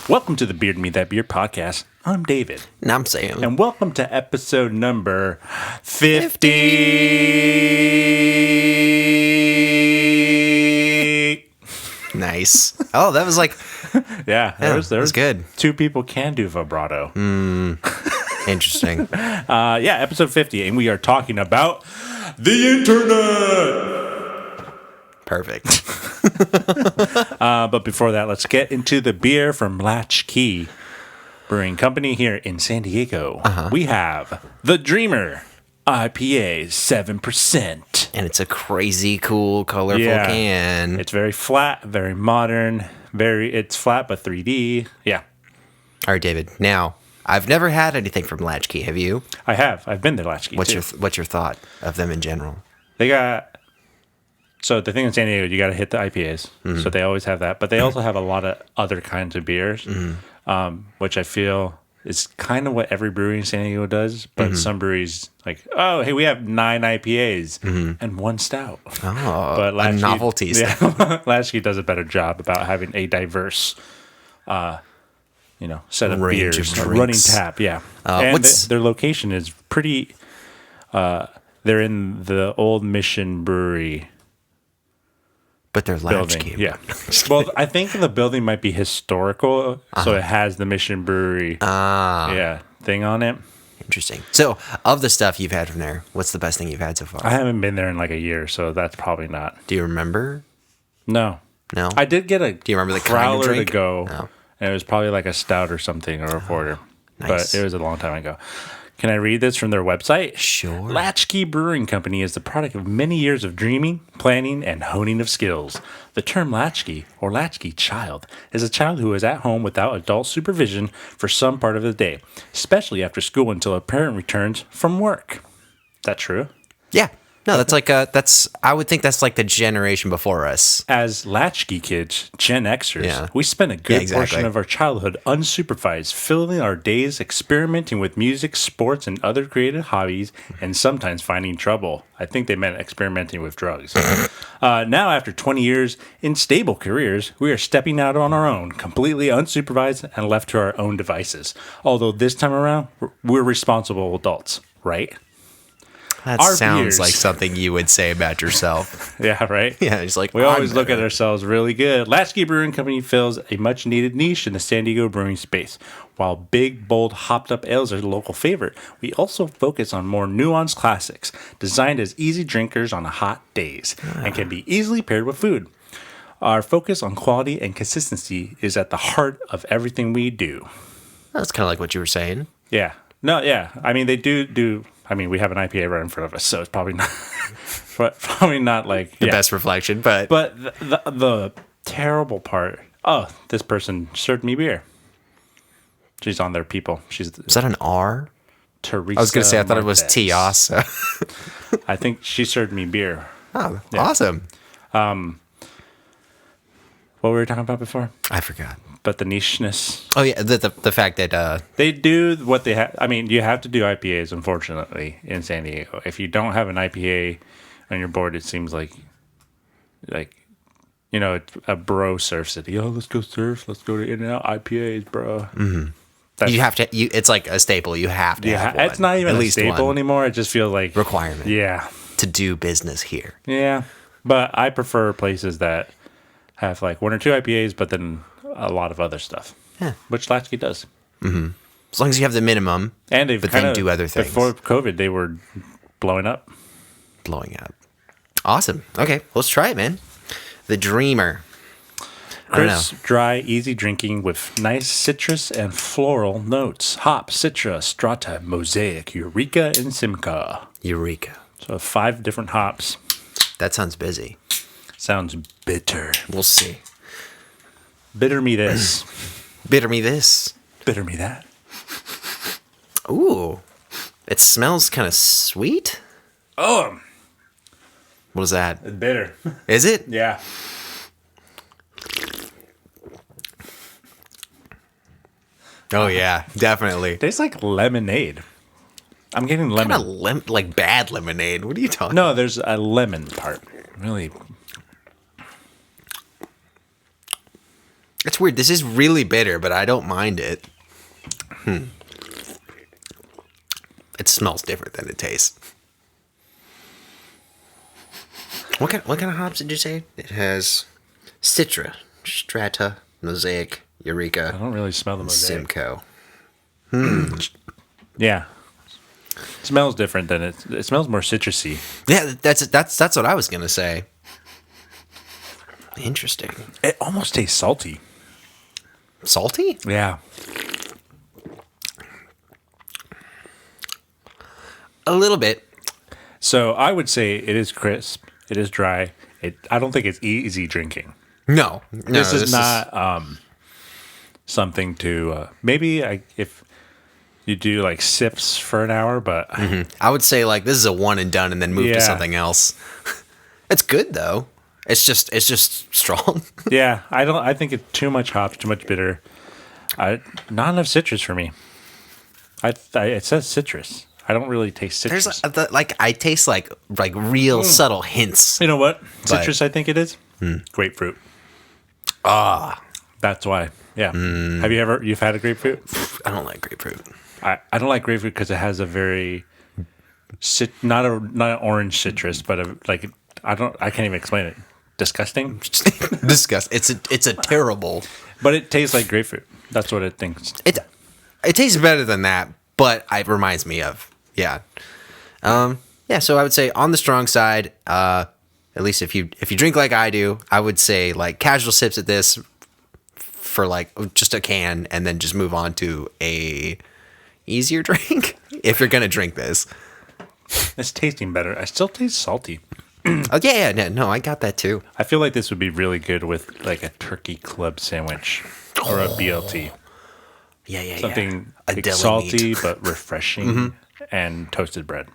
Welcome to the Beard Me That Beer podcast. I'm David. And I'm Sam. And welcome to episode number 50. Nice. Oh, that was like... Yeah, there was good. Two people can do vibrato. Interesting. Episode 50. And we are talking about the internet. Perfect. But before that, let's get into the beer from Latchkey Brewing Company here in San Diego. We have the Dreamer IPA 7%. And it's a crazy cool, colorful can. It's very flat, very modern. It's flat but 3D. Yeah. All right, David. Now, I've never had anything from Latchkey. Have you? I have. I've been to Latchkey too. What's your thought of them in general? So the thing in San Diego, you got to hit the IPAs. Mm-hmm. So they always have that. But they also have a lot of other kinds of beers, which I feel is kind of what every brewery in San Diego does. But some breweries like, oh, hey, we have 9 IPAs and 1 stout. Oh, but a novelty stuff. Latchkey does a better job about having a diverse, set of range beers, of running tap. Yeah, and their location is pretty. They're in the old Mission Brewery. But they're Latchkey. Yeah. Well, I think the building might be historical, so it has the Mission Brewery thing on it. Interesting. So, of the stuff you've had from there, what's the best thing you've had so far? I haven't been there in like a year, so that's probably not. Do you remember? No. No? I did get a Do you remember the growler kind of drink? to go, No. and it was probably like a stout or something, or a porter. Nice. But it was a long time ago. Can I read this from their website? Sure. Latchkey Brewing Company is the product of many years of dreaming, planning, and honing of skills. The term latchkey, or latchkey child, is a child who is at home without adult supervision for some part of the day, especially after school until a parent returns from work. Is that true? Yeah. No, that's like I would think that's like the generation before us. As latchkey kids, Gen Xers, we spend a good portion of our childhood unsupervised, filling our days experimenting with music, sports, and other creative hobbies, and sometimes finding trouble. I think they meant experimenting with drugs. Now, after 20 years in stable careers, we are stepping out on our own, completely unsupervised and left to our own devices. Although this time around, we're responsible adults, right? That sounds like something you would say about yourself. Yeah, right? Yeah, it's like... We always look at ourselves really good. Latchkey Brewing Company fills a much-needed niche in the San Diego brewing space. While big, bold, hopped-up ales are the local favorite, we also focus on more nuanced classics, designed as easy drinkers on hot days, and can be easily paired with food. Our focus on quality and consistency is at the heart of everything we do. That's kind of like what you were saying. Yeah. No, yeah. I mean, they do... I mean, we have an IPA right in front of us, so it's probably not like the best reflection. But the terrible part. Oh, this person served me beer. She's on their people. Is that an R? Teresa. I was going to say I thought Marquez. it was T also. I think she served me beer. Oh, yeah. Awesome. What were we talking about before? I forgot. But the nicheness. Oh yeah, the fact that they do what they have. I mean, you have to do IPAs, unfortunately, in San Diego. If you don't have an IPA on your board, it seems like it's a bro surf city. Oh, let's go surf. Let's go to In-N-Out IPAs, bro. Mm-hmm. You have to. It's like a staple. You have to. Have one. It's not even at a least staple one. anymore. It just feels like requirement. Yeah, to do business here. Yeah, but I prefer places that have like 1 or 2 IPAs, but then a lot of other stuff. Yeah, which Latchkey does. Mm-hmm. As long as you have the minimum, and they've then do other things. Before COVID, they were blowing up. Awesome. Okay, let's try it, man. The Dreamer. Crisp, dry, easy drinking with nice citrus and floral notes. Hop, Citra, Strata, Mosaic, Eureka, and Simcoe. Eureka. So 5 different hops. That sounds busy. Sounds bitter. We'll see. Bitter me this. Bitter me this. Bitter me that. Ooh. It smells kind of sweet. Oh. What is that? It's bitter. Is it? Yeah. Oh, yeah. Definitely. Tastes like lemonade. I'm getting lemon. Kind of like bad lemonade. What are you talking No, there's a lemon part. Really. It's weird. This is really bitter, but I don't mind it. It smells different than it tastes. What kind of hops did you say? It has Citra, Strata, Mosaic, Eureka. I don't really smell the Mosaic. Simcoe. Yeah. It smells different than it smells more citrusy. Yeah, that's what I was gonna say. Interesting. It almost tastes salty. Salty? Yeah. A little bit. So I would say it is crisp. It is dry. I don't think it's easy drinking. No, this is not something to maybe if you do like sips for an hour, but I would say like this is a one and done, and then move to something else. It's good though. It's just strong. Yeah, I think it's too much hops, too much bitter. Not enough citrus for me. It says citrus. I don't really taste citrus. There's I taste like real subtle hints. You know what? Citrus, I think it is. Grapefruit. That's why. Yeah. Have you've had a grapefruit? I don't like grapefruit. I don't like grapefruit because it has a very not an orange citrus, but I can't even explain it. Disgusting. Disgust. It's a terrible. But it tastes like grapefruit. That's what it thinks. It tastes better than that, but it reminds me of yeah. So I would say on the strong side, at least if you drink like I do, I would say like casual sips at this for like just a can, and then just move on to a easier drink if you're gonna drink this. It's tasting better. I still taste salty. Oh yeah, no, I got that too. I feel like this would be really good with like a turkey club sandwich or a BLT. Yeah. Something salty but refreshing and toasted bread.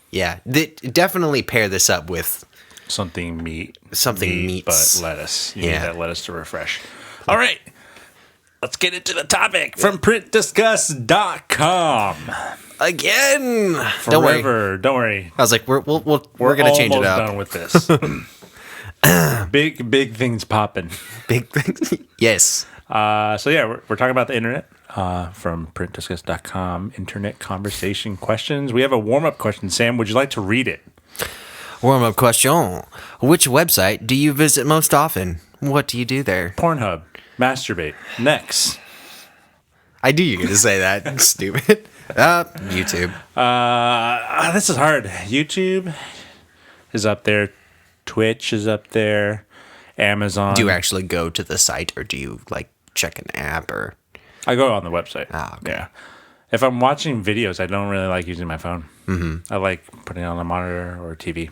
Yeah, definitely pair this up with something meat, meats, but lettuce. You need that lettuce to refresh. All right, let's get into the topic from printdiscuss.com. Again, Forever. Don't worry. I was like, we're gonna change it up. Done with this. big things popping. Big things. Yes. So yeah, we're talking about the internet from printdiscuss.com. Internet conversation questions. We have a warm up question. Sam, would you like to read it? Warm up question. Which website do you visit most often? What do you do there? Pornhub. Masturbate. Next. I knew you were going to say that. Stupid. YouTube. This is hard. YouTube is up there. Twitch is up there. Amazon. Do you actually go to the site, or do you like check an app? Or I go on the website. Okay. Yeah. If I'm watching videos, I don't really like using my phone. I like putting it on a monitor or TV.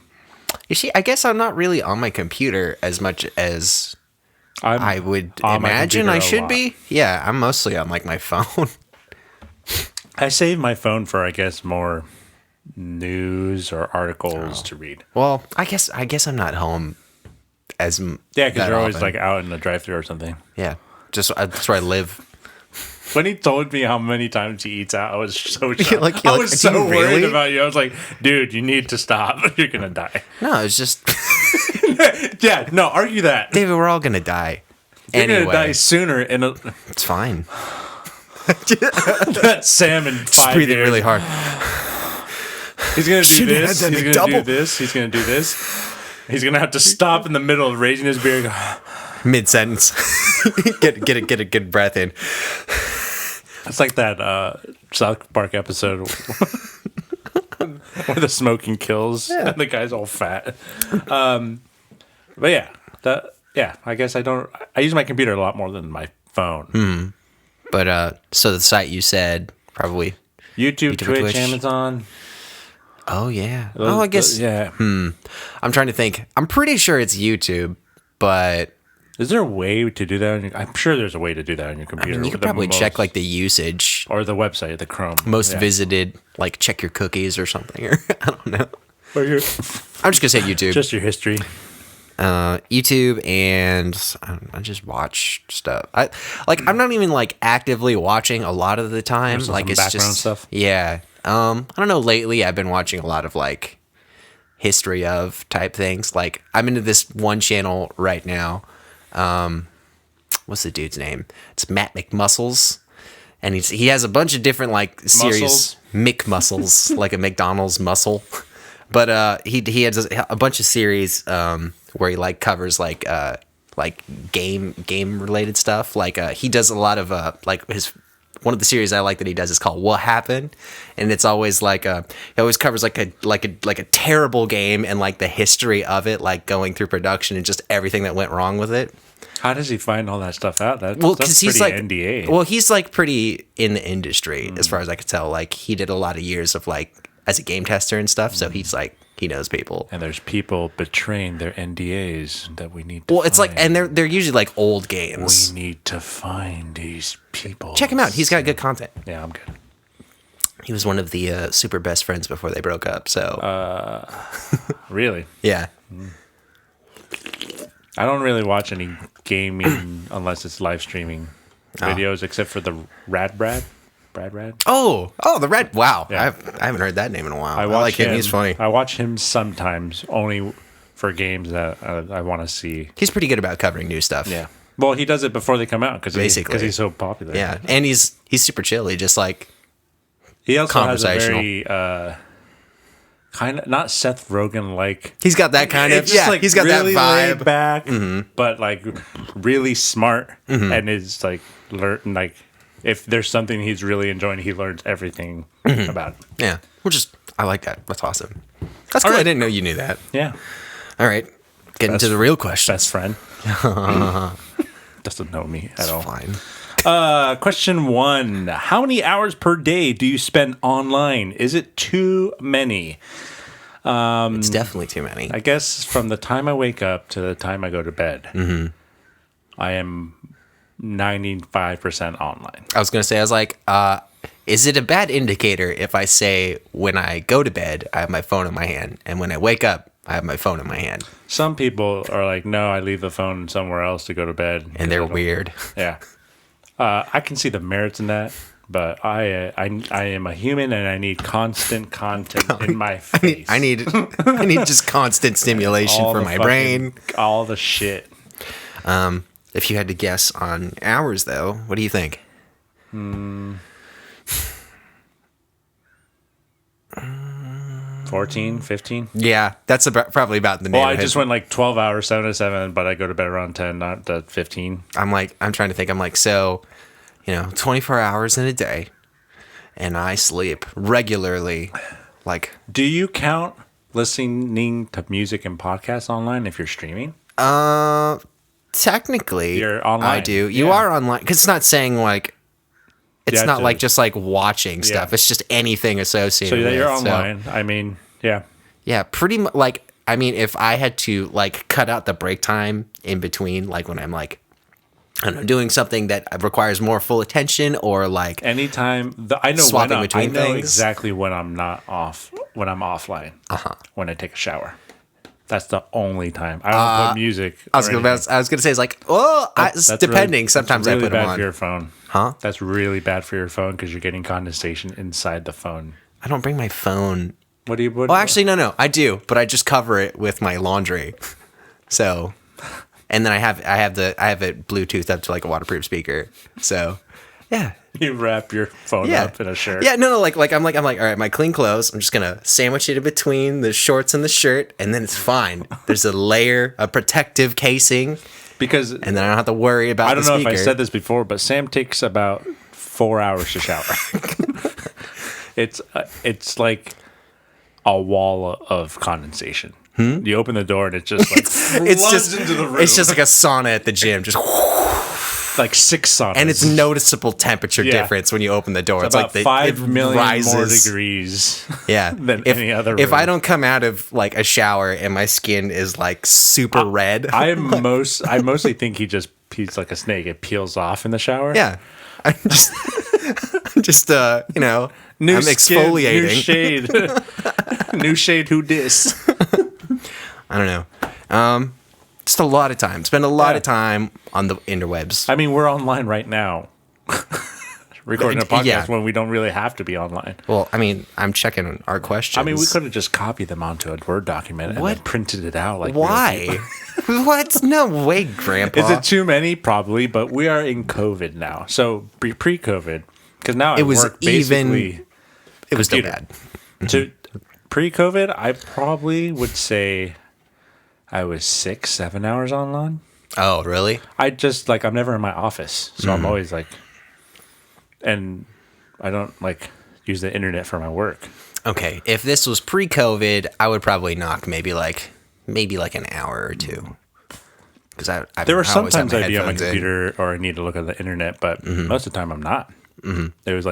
You see, I guess I'm not really on my computer as much as I would imagine I should be. Yeah, I'm mostly on like my phone. I save my phone for, I guess, more news or articles to read. Well, I guess I'm not home as because you're always like out in the drive-thru or something. Yeah, that's where I live. When he told me how many times he eats out, I was so shocked. I was so worried about you. I was like, dude, you need to stop. You're gonna die. No, it's just yeah. No, argue that, David. We're all gonna die. You're gonna die sooner. It's fine. That Sam in 5 just breathing years. Really hard. He's gonna do this. He's gonna do this. He's gonna do this. He's gonna have to stop in the middle of raising his beer. Mid sentence. get a good breath in. It's like that South Park episode where the smoking kills and the guy's all fat. But I guess I use my computer a lot more than my phone. But so the site you said probably YouTube, Twitch, Amazon. Oh yeah. I guess I'm trying to think. I'm pretty sure it's YouTube, but is there a way to do that? I'm sure there's a way to do that on your computer. You could probably check like the usage or the website, the Chrome most visited. Like check your cookies or something. Or I don't know. I'm just gonna say YouTube. Just your history. YouTube, and I just watch stuff. I'm not even like actively watching a lot of the time. Like it's just stuff. Yeah. I don't know. Lately, I've been watching a lot of like history of type things. Like I'm into this one channel right now. what's the dude's name? It's Matt McMuscles, and he has a bunch of different like series. McMuscles, like a McDonald's muscle. But he has a bunch of series where he like covers like game related stuff. Like he does a lot of like one of the series I like that he does is called What Happened, and it's always like he always covers like a terrible game and like the history of it, like going through production and just everything that went wrong with it. How does he find all that stuff out? That's he's like NDA. Well, he's like pretty in the industry as far as I could tell. Like he did a lot of years of like as a game tester and stuff, so he's like he knows people. And there's people betraying their NDAs that we need to Well, it's find. Like, and they're usually like old games. We need to find these people. Check him out. He's got good content. Yeah, I'm good. He was one of the super best friends before they broke up, so... Really? Yeah. I don't really watch any gaming unless it's live streaming videos, except for the Brad. Oh, the Red. Wow, yeah. I haven't heard that name in a while. I like him. He's funny. I watch him sometimes, only for games that I want to see. He's pretty good about covering new stuff. Yeah. Well, he does it before they come out because he's so popular. Yeah, and he's super chill. He just like he also has a very kind of not Seth Rogen like. He's got that kind of like he's got really that vibe laid back, but like really smart and is like like. If there's something he's really enjoying, he learns everything about it. Yeah, I like that. That's awesome. That's cool. Right. I didn't know you knew that. Yeah. All right, getting to the real question. Best friend doesn't know me at all. Fine. Question 1: how many hours per day do you spend online? Is it too many? It's definitely too many. I guess from the time I wake up to the time I go to bed, I am 95% online. I was going to say, I was like, is it a bad indicator if I say when I go to bed, I have my phone in my hand, and when I wake up, I have my phone in my hand? Some people are like, no, I leave the phone somewhere else to go to bed. And they're weird. Yeah. I can see the merits in that, but I am a human and I need constant content in my face. I need just constant stimulation for my brain. All the shit. If you had to guess on hours, though, what do you think? 14, 15? Yeah, that's probably about the neighborhood. Well, I just went like 12 hours, 7 to 7, but I go to bed around 10, not the 15. I'm trying to think. I'm like, so, 24 hours in a day, and I sleep regularly. Like, do you count listening to music and podcasts online if you're streaming? Technically, you're online. I do. You are online because it's not saying like it's not like just like watching stuff. It's just anything associated. So you're with, online. I mean, yeah, pretty much. Like, I mean, if I had to like cut out the break time in between, like when I'm like, I don't know, doing something that requires more full attention, or like anytime I know swapping between things. I know exactly when I'm not off, when I'm offline. When I take a shower. That's the only time. I don't put music. I was gonna say, it's like, depending. Really, sometimes really I put them on. Bad for your phone. Huh? That's really bad for your phone because you're getting condensation inside the phone. I don't bring my phone. What do you? Well, actually, no, I do, but I just cover it with my laundry. So, and then I have it Bluetooth up to like a waterproof speaker. So, yeah. You wrap your phone up in a shirt. Yeah, no, like I'm like, all right, my clean clothes, I'm just gonna sandwich it in between the shorts and the shirt, and then it's fine. There's a layer, a protective casing, and then I don't have to worry about. I don't know if I said this before, but Sam takes about 4 hours to shower. It's like a wall of condensation. You open the door and it just like it's just into the room. It's just like a sauna at the gym, just. Like 6 saunas. And it's noticeable temperature difference when you open the door. It's like 5 million more degrees than any other room. If I don't come out of like a shower and my skin is like super red. I mostly think he's like a snake. It peels off in the shower. Yeah. I'm just I'm exfoliating. New shade. New shade who dis. I don't know. Just a lot of time. Spend a lot of time on the interwebs. I mean, we're online right now. recording a podcast when we don't really have to be online. Well, I mean, I'm checking our questions. I mean, we could have just copied them onto a Word document and then printed it out. Like, why? What? No way, Grandpa. Is it too many? Probably, but we are in COVID now. So pre-COVID, because now it work basically. It was still bad. So pre-COVID, I probably would say I was 6-7 hours online. Oh, really? I just I'm never in my office, so I'm always and I don't use the internet for my work. Okay, if this was pre-COVID, I would probably knock maybe an hour or two. Because there were sometimes I'd be on my computer or I need to look at the internet, but most of the time I'm not. It was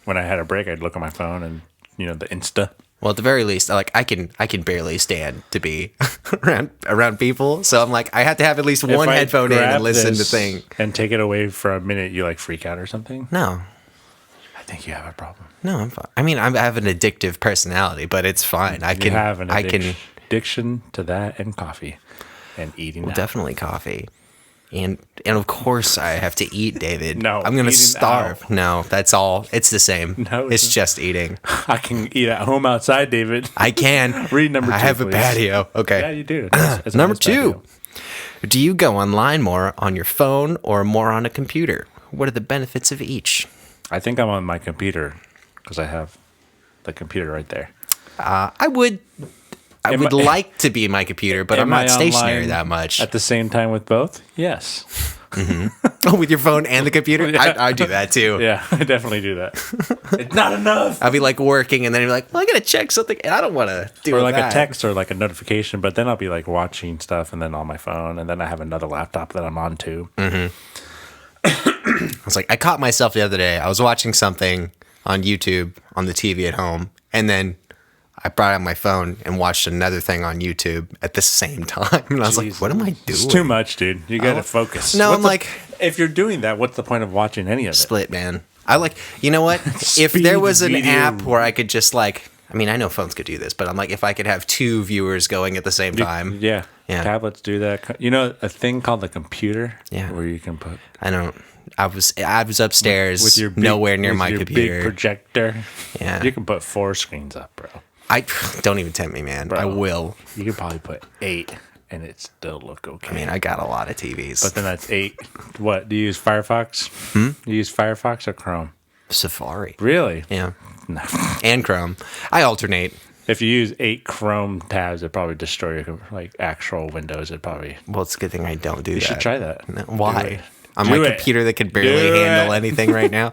when I had a break, I'd look at my phone and the Insta. Well, at the very least, I can barely stand to be around people. So I'm I have to have at least one headphone in and listen to things. And take it away for a minute, you freak out or something? No. I think you have a problem. No, I'm fine. I mean, I have an addictive personality, but it's fine. You have an addiction to that and coffee and eating. Well, definitely coffee. And of course I have to eat, David. No, I'm gonna starve. No, that's all. It's the same. No, it's just eating. I can eat at home outside, David. I can. Read number 2. I have please. A patio. Okay. Yeah, you do. It's number 2. Do you go online more on your phone or more on a computer? What are the benefits of each? I think I'm on my computer because I have the computer right there. I would like to be my computer, but I'm not stationary that much. At the same time with both? Yes. Oh, with your phone and the computer? Yeah. I do that too. Yeah, I definitely do that. It's not enough. I'll be working and then you're well, I gotta check something and I don't want to do it. Or a text or a notification, but then I'll be watching stuff and then on my phone and then I have another laptop that I'm on too. I was I caught myself the other day. I was watching something on YouTube on the TV at home and then I brought out my phone and watched another thing on YouTube at the same time. And I was what am I doing? It's too much, dude. You got to focus. No, I'm if you're doing that, what's the point of watching any of it? Split, man. I you know what? If there was an app where I could just I mean, I know phones could do this, but I'm if I could have 2 viewers going at the same time. Yeah. Tablets do that. A thing called the computer? Yeah. Where you can put... I was upstairs with your nowhere near my computer. Big projector. Yeah. You can put 4 screens up, bro. Don't even tempt me, man. Bro, I will. You could probably put 8 and it still look okay. I mean, I got a lot of TVs. But then that's 8. What? Do you use Firefox? Do you use Firefox or Chrome? Safari. Really? Yeah. No. And Chrome. I alternate. If you use 8 Chrome tabs, it'd probably destroy your actual Windows. It'd probably... Well, it's a good thing I don't do that. You should try that. No, why? On my computer that could barely handle anything right now.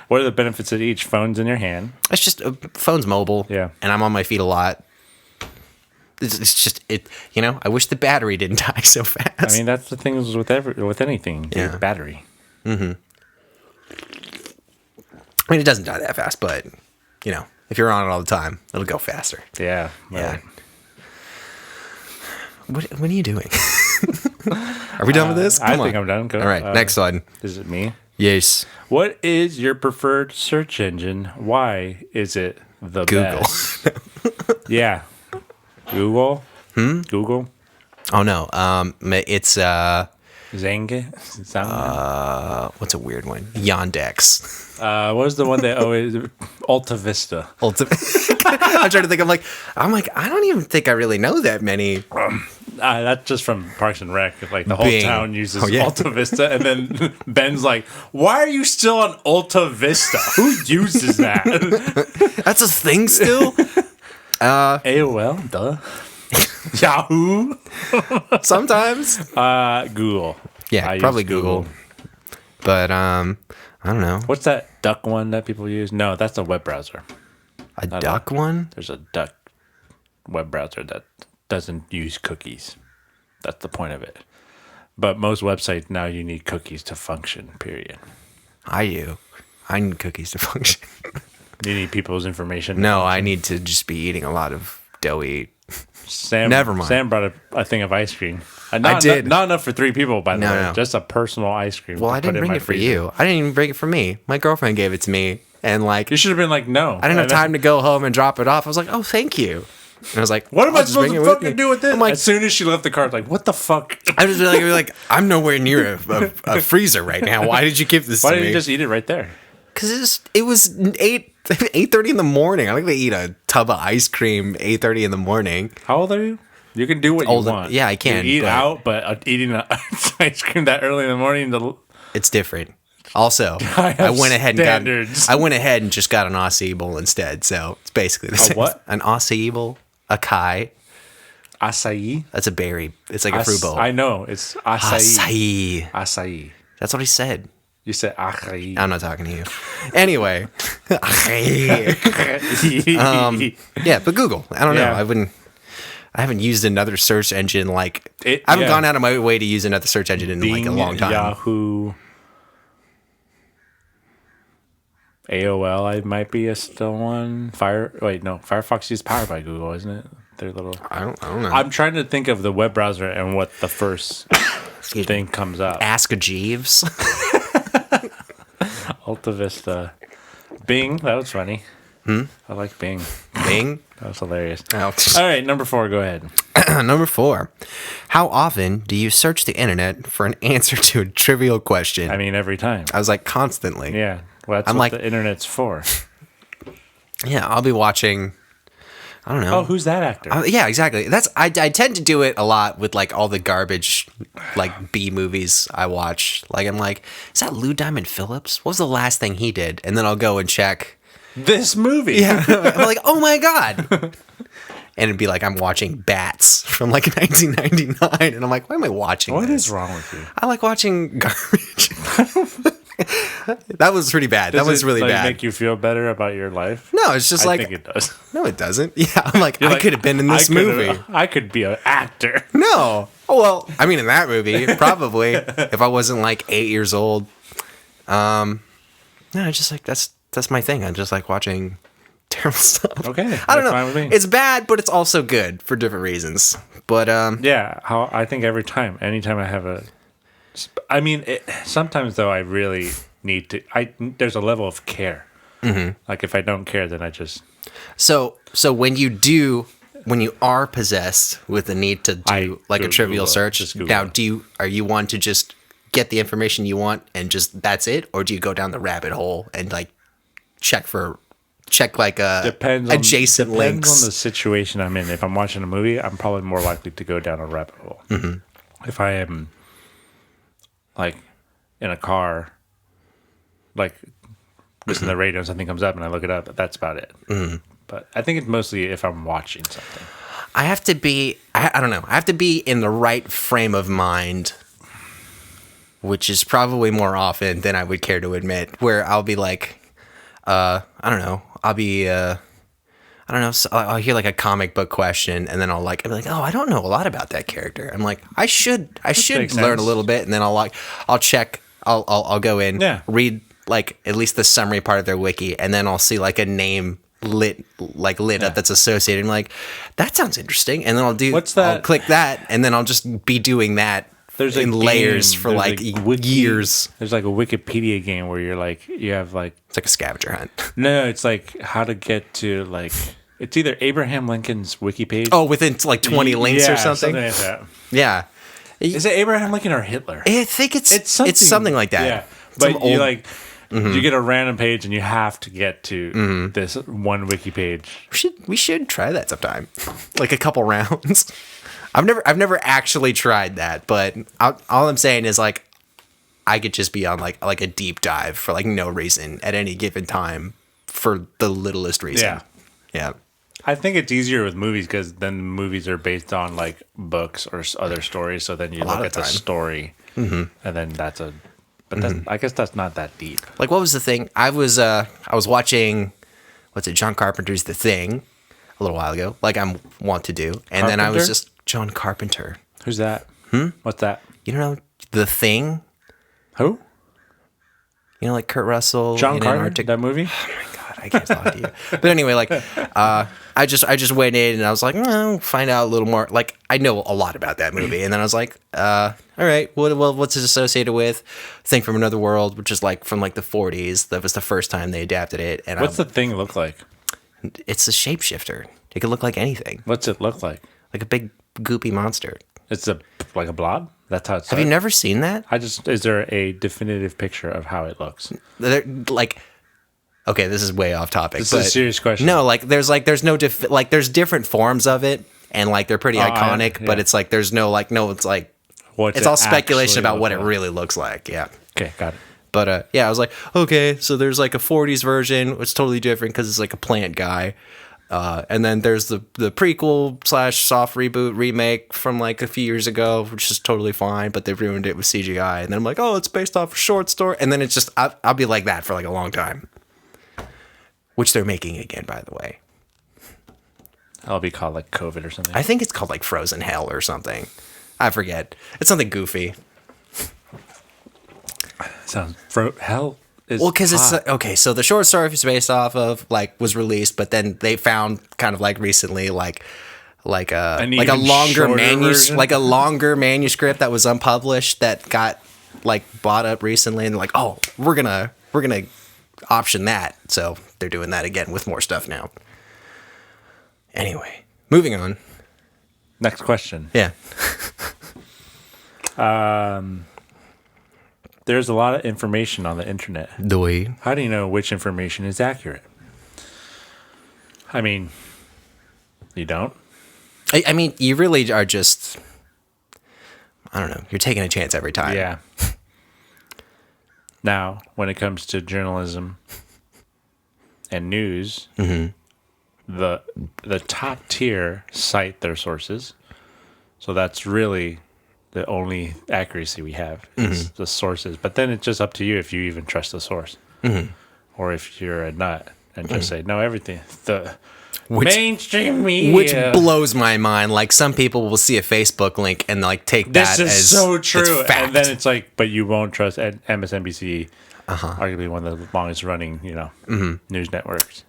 What are the benefits of each? Phone's in your hand. It's just phone's mobile. Yeah. And I'm on my feet a lot. It's just it. I wish the battery didn't die so fast. I mean, that's the thing with anything. Yeah. Battery. Mm-hmm. I mean, it doesn't die that fast, but if you're on it all the time, it'll go faster. Yeah. Right. Yeah. What are you doing? Are we done with this? I think I'm done. All right, next one. Is it me? Yes. What is your preferred search engine? Why is it the Google. best? Yeah. Google? Google? Oh, no. It's... Zanga? What's a weird one? Yandex. What was the one that always... Alta Vista. I'm trying to think. I'm like, I don't even think I really know that many. That's just from Parks and Rec. The whole Bing. town uses Alta Vista, and then Ben's like, "Why are you still on Alta Vista? Who uses that?" That's a thing still. AOL, duh. Yahoo. Sometimes. Google. Yeah, probably Google. But I don't know. What's that duck one that people use? No, that's a web browser. A duck one? There's a duck web browser that doesn't use cookies. That's the point of it. But most websites now you need cookies to function, period. I do. I need cookies to function. You need people's information. No, I need to just be eating a lot of doughy. Never mind. Sam brought a thing of ice cream. I did. Not enough for 3 people, by the way. No. Just a personal ice cream. Well, I didn't bring it for you. I didn't even bring it for me. My girlfriend gave it to me. And you should have been like, no. I didn't have time to go home and drop it off. I was like, oh, thank you. I was like, what am I supposed to fucking do with this? I'm like, as soon as she left the car, like, what the fuck? I was like, I'm nowhere near a freezer right now. Why did you give this to me? Why didn't you just eat it right there? Because it was 8:30 in the morning. I think they eat a tub of ice cream 8:30 in the morning. How old are you? You can do what you want. Yeah, I can. You eat out, but eating ice cream that early in the morning, it's different. Also, I went ahead and just got an acai bowl instead. So it's basically the same. What? An acai bowl, acai. Acai? That's a berry. It's like a fruit bowl. I know. It's acai. Acai. That's what he said. You said acai. I'm not talking to you. Anyway. Yeah, but Google. I don't know. I haven't used another search engine I haven't gone out of my way to use another search engine in Bing, a long time. Yahoo, AOL, I might be still one. Firefox is powered by Google, isn't it? Their little. I don't know. I'm trying to think of the web browser and what the first thing comes up. Ask a Jeeves. Alta Vista, Bing. That was funny. I like Bing. Bing? That was hilarious. Oh. All right, number 4, go ahead. Number 4. How often do you search the internet for an answer to a trivial question? I mean, every time. I was like, constantly. Yeah. Well, that's what the internet's for. Yeah, I'll be watching, I don't know. Oh, who's that actor? Yeah, exactly. I tend to do it a lot with all the garbage B movies I watch. I'm like, is that Lou Diamond Phillips? What was the last thing he did? And then I'll go and check this movie. Yeah. I'm like, oh my God. And it'd be like I'm watching Bats from 1999. And I'm like, why am I watching this? What is wrong with you? I like watching garbage. That was pretty bad. That was really bad. Make you feel better about your life? No, it's just I think it does. No, it doesn't. Yeah, I'm like, I could have been in this movie. I could be an actor. No. Oh, well, I mean, in that movie, probably, if I wasn't 8 years old. No, just that's my thing. I just like watching terrible stuff. Okay. I don't know. It's bad, but it's also good for different reasons. But yeah, I think anytime I have sometimes though I really need to. There's a level of care. Mm-hmm. If I don't care, then I just. So when you are possessed with the need to do a trivial search, now are you one to just get the information you want and just that's it, or do you go down the rabbit hole and check adjacent links? Depends on the situation I'm in. If I'm watching a movie, I'm probably more likely to go down a rabbit hole. Mm-hmm. If I am in a car, listen to the radio and something comes up and I look it up, that's about it. Mm-hmm. But I think it's mostly if I'm watching something. I have to be, I don't know, I have to be in the right frame of mind, which is probably more often than I would care to admit, where I'll be I don't know, so I'll hear a comic book question and then I'll be like, oh, I don't know a lot about that character. I'm like, I should learn a little bit, and then I'll check, I'll go in, read at least the summary part of their wiki, and then I'll see a name lit up that's associated. I'm like, that sounds interesting, and then I'll click that, and then I'll just be doing that. There's in layers for years. There's a Wikipedia game where you have it's like a scavenger hunt. No, it's how to get to it's either Abraham Lincoln's wiki page. Oh, within 20 links or something. Something like that. Yeah. Is it Abraham Lincoln or Hitler? I think it's something like that. Yeah, but you get a random page and you have to get to this one wiki page. We should try that sometime, a couple rounds. I've never actually tried that, but all I'm saying is I could just be on a deep dive for no reason at any given time for the littlest reason. Yeah. I think it's easier with movies because then movies are based on books or other stories. So then you look at the story, and then that's a. But I guess that's not that deep. What was the thing? I was watching, John Carpenter's The Thing, a little while ago, I'm wont to do, and then I was just John Carpenter. Who's that? What's that? You don't know The Thing? Who? You know, Kurt Russell. John Carpenter. That movie. Oh my God, I can't talk to you. But anyway, I just went in and I was like, I'll find out a little more. I know a lot about that movie, and then I was like, all right, what's it associated with? Thing from Another World, which is from the 40s. That was the first time they adapted it. And what's The Thing look like? It's a shapeshifter. It could look like anything. What's it look like? Like a big goopy monster. It's like a blob? That's how it's Have you never seen that? Is there a definitive picture of how it looks? Like, okay, this is way off topic. This is a serious question. No, there's different forms of it, and like they're pretty iconic, but it's like there's no like no, it's like it's all speculation about what it really looks like. Yeah. Okay, got it. But yeah, I was like, okay, so there's like a 40s version, it's totally different because it's like a plant guy. And then there's the prequel / soft reboot remake from like a few years ago, which is totally fine, but they ruined it with CGI. And then I'm like, oh, it's based off a short story. And then it's just, I'll be like that for like a long time. Which they're making again, by the way. That'll be called like COVID or something. I think it's called like Frozen Hell or something. I forget. It's something goofy. Sounds hell is well, because it's okay. So the short story is based off of like was released, but then they found kind of like recently like a longer manuscript that was unpublished that got like bought up recently, and like, oh, we're gonna option that. So they're doing that again with more stuff now. Anyway, moving on. Next question. Yeah. There's a lot of information on the internet. How do you know which information is accurate? I mean, you don't? I mean, you really are just, I don't know, you're taking a chance every time. Yeah. Now, when it comes to journalism and news, the top tier cite their sources. So that's really the only accuracy we have is the sources. But then it's just up to you if you even trust the source. Or if you're a nut and just say, no, everything. Mainstream media. Which blows my mind. Like, some people will see a Facebook link and like take that as this is so true. It's fact. And then it's like, but you won't trust MSNBC, arguably one of the longest running, news networks.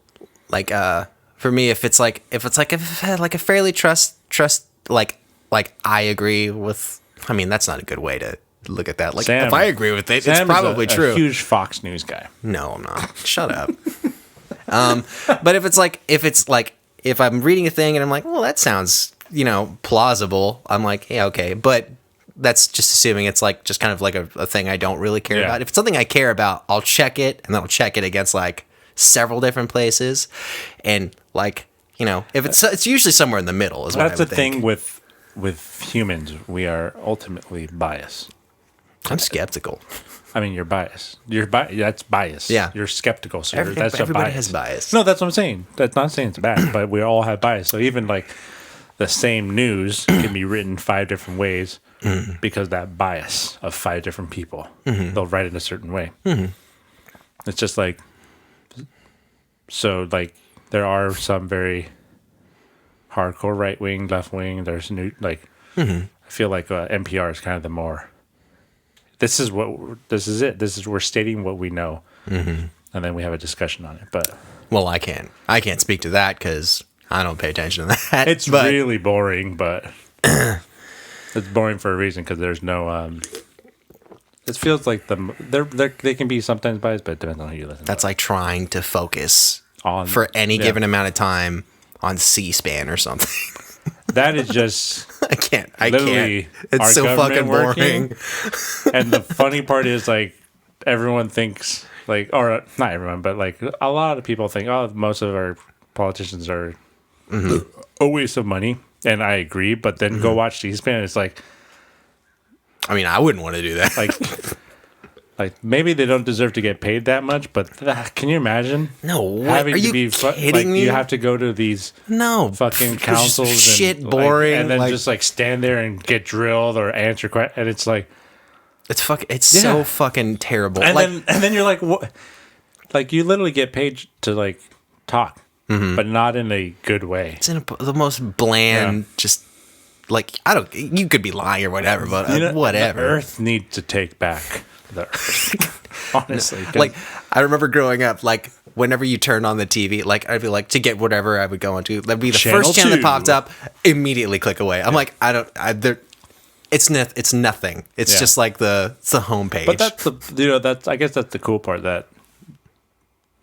Like, for me, if it had like a fairly trust like I agree with. I mean, that's not a good way to look at that. Like, if I agree with it, it's probably true. A huge Fox News guy. No, I'm not. Shut up. But if I'm reading a thing and I'm like, well, that sounds, plausible. I'm like, yeah, okay. But that's just assuming it's like just kind of like a thing I don't really care about. If it's something I care about, I'll check it, and then I'll check it against like several different places, and like, if it's usually somewhere in the middle. That's the thing with humans, we are ultimately biased. I'm skeptical. I mean, you're biased. That's bias. Yeah. You're skeptical. So everybody has bias. No, that's what I'm saying. That's not saying it's bad, but we all have bias. So even like the same news can be written 5 different ways because that bias of 5 different people. They'll write it a certain way. It's just like, so like there are some very hardcore right wing, left wing. There's new I feel like NPR is kind of the more. This is it. We're stating what we know, and then we have a discussion on it. But I can't speak to that because I don't pay attention to that. It's really boring, but it's boring for a reason because there's no. It feels like they can be sometimes biased, but it depends on who you listen. That's like trying to focus on for any given amount of time on C-SPAN or something. That is just I can't. It's so fucking boring. And the funny part is like everyone thinks like, or not everyone, but like a lot of people think, oh, most of our politicians are a waste of money, and I agree. But then go watch C-SPAN. It's like, I mean, I wouldn't want to do that. Like maybe they don't deserve to get paid that much, but can you imagine? No, what? Are you kidding me? You have to go to these fucking councils and shit boring, and then just like stand there and get drilled or answer questions, and it's like it's so fucking terrible. And then you're like, what? Like you literally get paid to like talk, but not in a good way. It's in the most bland, just like you could be lying or whatever, but whatever. The Earth needs to take back. The Earth. Honestly, like I remember growing up, like whenever you turn on the TV, like I'd be like to get whatever I would go onto, that'd be the first channel that popped up. Immediately click away. I'm like, it's nothing. It's just like it's the homepage. But I guess that's the cool part that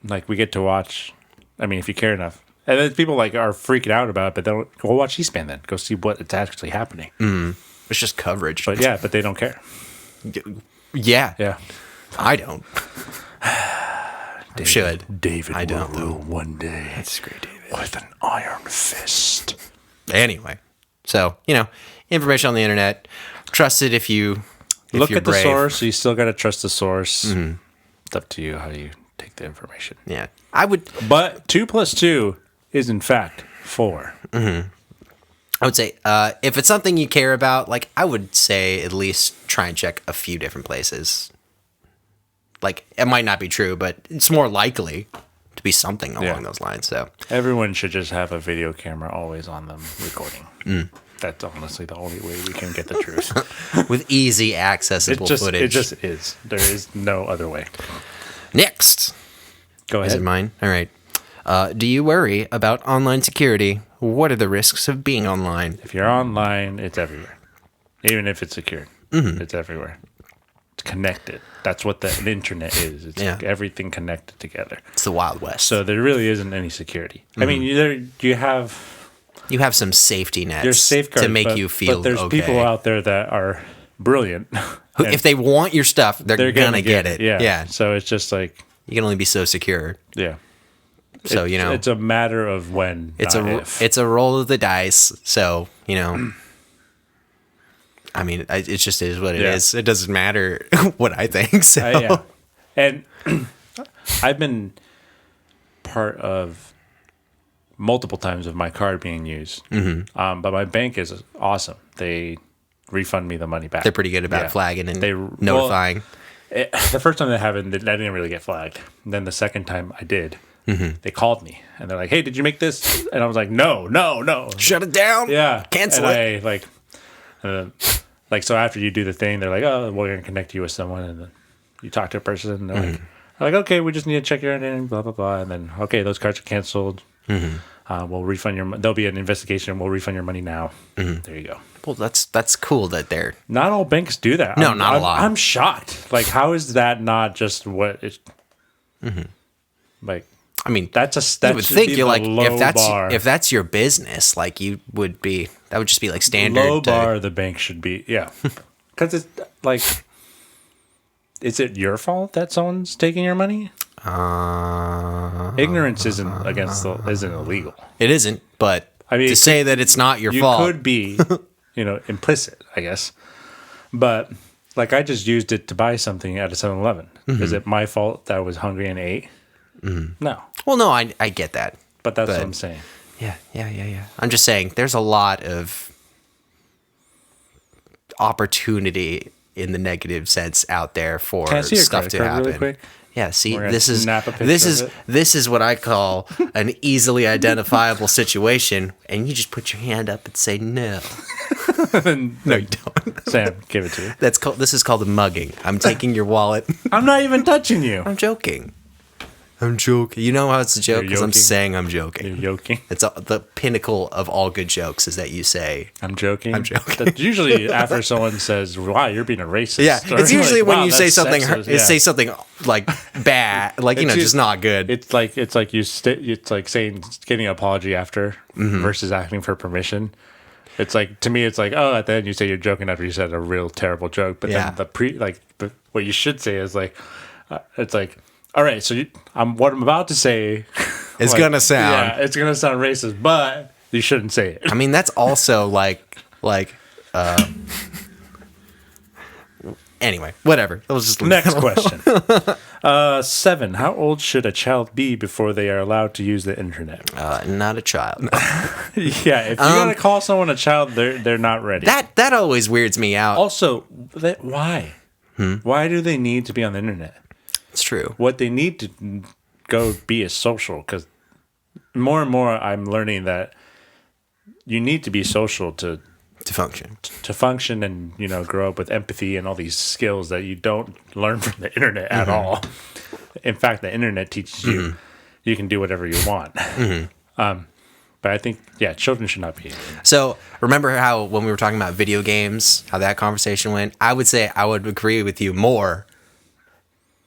like we get to watch. I mean, if you care enough, And then people like are freaking out about it, but they don't go watch C-SPAN then. Go see what it's actually happening. It's just coverage. But they don't care. Yeah. Yeah. I don't. Should. David I don't, will rule one day. That's great, David. With an iron fist. Anyway. So, information on the internet. Trust it if look you're at the brave. source. You still got to trust the source. It's up to you how you take the information. Yeah. I would. But 2 + 2 is in fact 4. I would say if it's something you care about, like I would say at least try and check a few different places. Like it might not be true, but it's more likely to be something along those lines. So everyone should just have a video camera always on them recording. That's honestly the only way we can get the truth. With easy accessible footage. It just is. There is no other way. Next. Go ahead. Is it mine? All right. Do you worry about online security? What are the risks of being online? If you're online, it's everywhere. Even if it's secured, it's everywhere. It's connected. That's what the internet is. It's everything connected together. It's the Wild West. So there really isn't any security. I mean, you have some safety nets. There's safeguards to make you feel But there's people out there that are brilliant. Who, if they want your stuff, they're gonna get it. Yeah. So it's just like you can only be so secure. Yeah. So it's a matter of when. It's a roll of the dice. So I mean, it just is what it is. It doesn't matter what I think. So and I've been part of multiple times of my card being used. But my bank is awesome. They refund me the money back. They're pretty good about flagging and notifying. The first time that happened, I didn't really get flagged. And then the second time I did. They called me and they're like, "Hey, did you make this?" And I was like, "No, shut it down." Yeah, cancel it. So after you do the thing, they're like, "Oh, we're gonna connect you with someone," and then you talk to a person, and they're like, "Okay, we just need to check your name, blah blah blah," and then those cards are canceled. We'll refund your. There'll be an investigation. We'll refund your money now. There you go. Well, that's cool that they're not all banks do that. No, not a lot. I'm shocked. Like, how is that not just what it's like? I mean, you would think you're like if that's your business, like that would just be like standard. Low bar the bank should be, because it's like, is it your fault that someone's taking your money? Ignorance isn't illegal. It isn't, but I mean, to say that it's not your fault, you could be, implicit, I guess. But like, I just used it to buy something at a 7-Eleven. Is it my fault that I was hungry and ate? No. Well, no, I get that. But that's what I'm saying. Yeah. I'm just saying there's a lot of opportunity in the negative sense out there for stuff to happen. Really quick? Yeah, see, this is what I call an easily identifiable situation, and you just put your hand up and say no. No, you don't. Sam, give it to you. This is called a mugging. I'm taking your wallet. I'm not even touching you. I'm joking. You know how it's a joke? Because I'm saying I'm joking. You're joking? It's the pinnacle of all good jokes is that you say... I'm joking? That's usually after someone says, wow, you're being a racist. Yeah, it's usually like, when you say something... Say something like bad, like, just not good. It's like it's like saying, getting an apology after versus asking for permission. It's like, to me, it's like, oh, at the end you say you're joking after you said a real terrible joke. But then what you should say is like, it's like, all right, so what I'm about to say... It's going to sound... Yeah, it's going to sound racist, but you shouldn't say it. I mean, that's also anyway, whatever. It was just Next question. 7. How old should a child be before they are allowed to use the internet? Not a child. Yeah, if you're going to call someone a child, they're not ready. That always weirds me out. Also, why? Why do they need to be on the internet? It's true. What they need to go be is social, because more and more I'm learning that you need to be social to function and grow up with empathy and all these skills that you don't learn from the internet at all. In fact, the internet teaches you you can do whatever you want. But I think children should not be. So remember how when we were talking about video games, how that conversation went? I would say I would agree with you more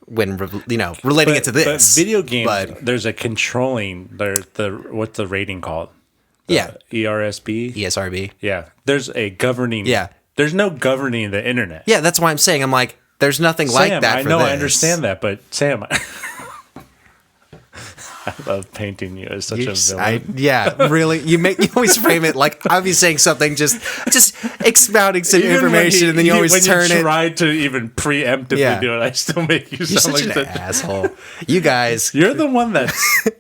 when relating it to this. But video games, there's a controlling. What's the rating called? ERSB. Yeah, there's a governing. Yeah, there's no governing the internet. Yeah, that's why I'm saying I'm like, there's nothing like that. I understand that, but Sam. I love painting you as such a villain. Really. You always frame it like I'll be saying something, just expounding some information, and then you always turn it. When you try to even preemptively do it, I still make you sound like an asshole. You guys, you're the one that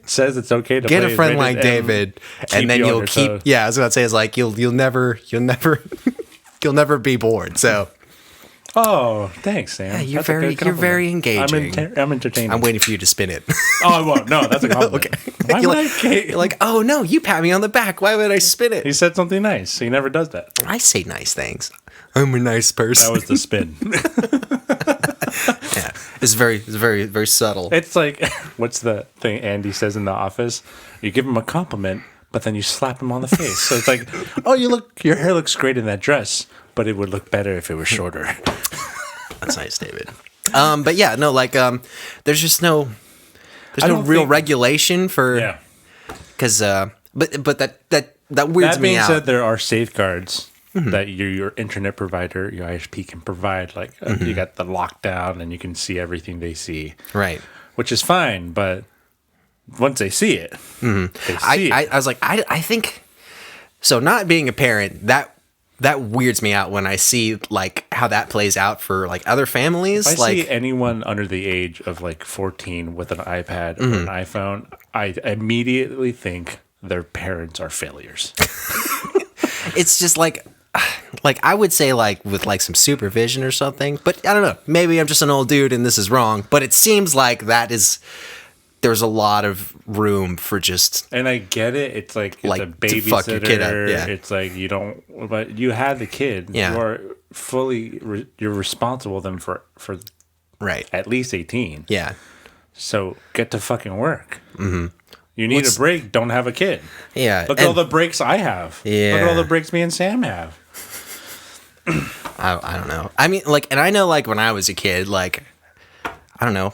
says it's okay to get a friend like David, and then you'll keep. Yeah, I was about to say is like you'll never be bored. So. Oh, thanks, Sam. Yeah, you're very engaging. I'm entertaining. I'm waiting for you to spin it. Oh, I won't. No, that's a compliment. Okay. You're like, oh no, you pat me on the back. Why would I spin it? He said something nice. He never does that. I say nice things. I'm a nice person. That was the spin. Yeah, it's very, very subtle. It's like, what's the thing Andy says in The Office? You give him a compliment, but then you slap him on the face. So it's like, oh, your hair looks great in that dress, but it would look better if it was shorter. That's nice, David. But yeah, no, like, there's just no real regulation for, because, but that weirds me out. That being said, there are safeguards that your internet provider, your ISP can provide. Like, you got the lockdown, and you can see everything they see, right? Which is fine, but once they see it, they see it. I was like, I think so. Not being a parent, that weirds me out when I see like how that plays out for like other families. If I see anyone under the age of like 14 with an iPad or an iPhone, I immediately think their parents are failures. It's just like I would say like with like some supervision or something, but I don't know. Maybe I'm just an old dude and this is wrong, but it seems like there's a lot of room for just. And I get it. It's like it's a babysitter. Fuck your kid up. Yeah. It's like you don't, but you had the kid. Yeah. You are fully, you're responsible then for right at least 18. Yeah. So get to fucking work. Mm-hmm. You need a break. Don't have a kid. Yeah. Look at all the breaks I have. Yeah. Look at all the breaks me and Sam have. I don't know. I mean, like, and I know, like, when I was a kid, like, I don't know.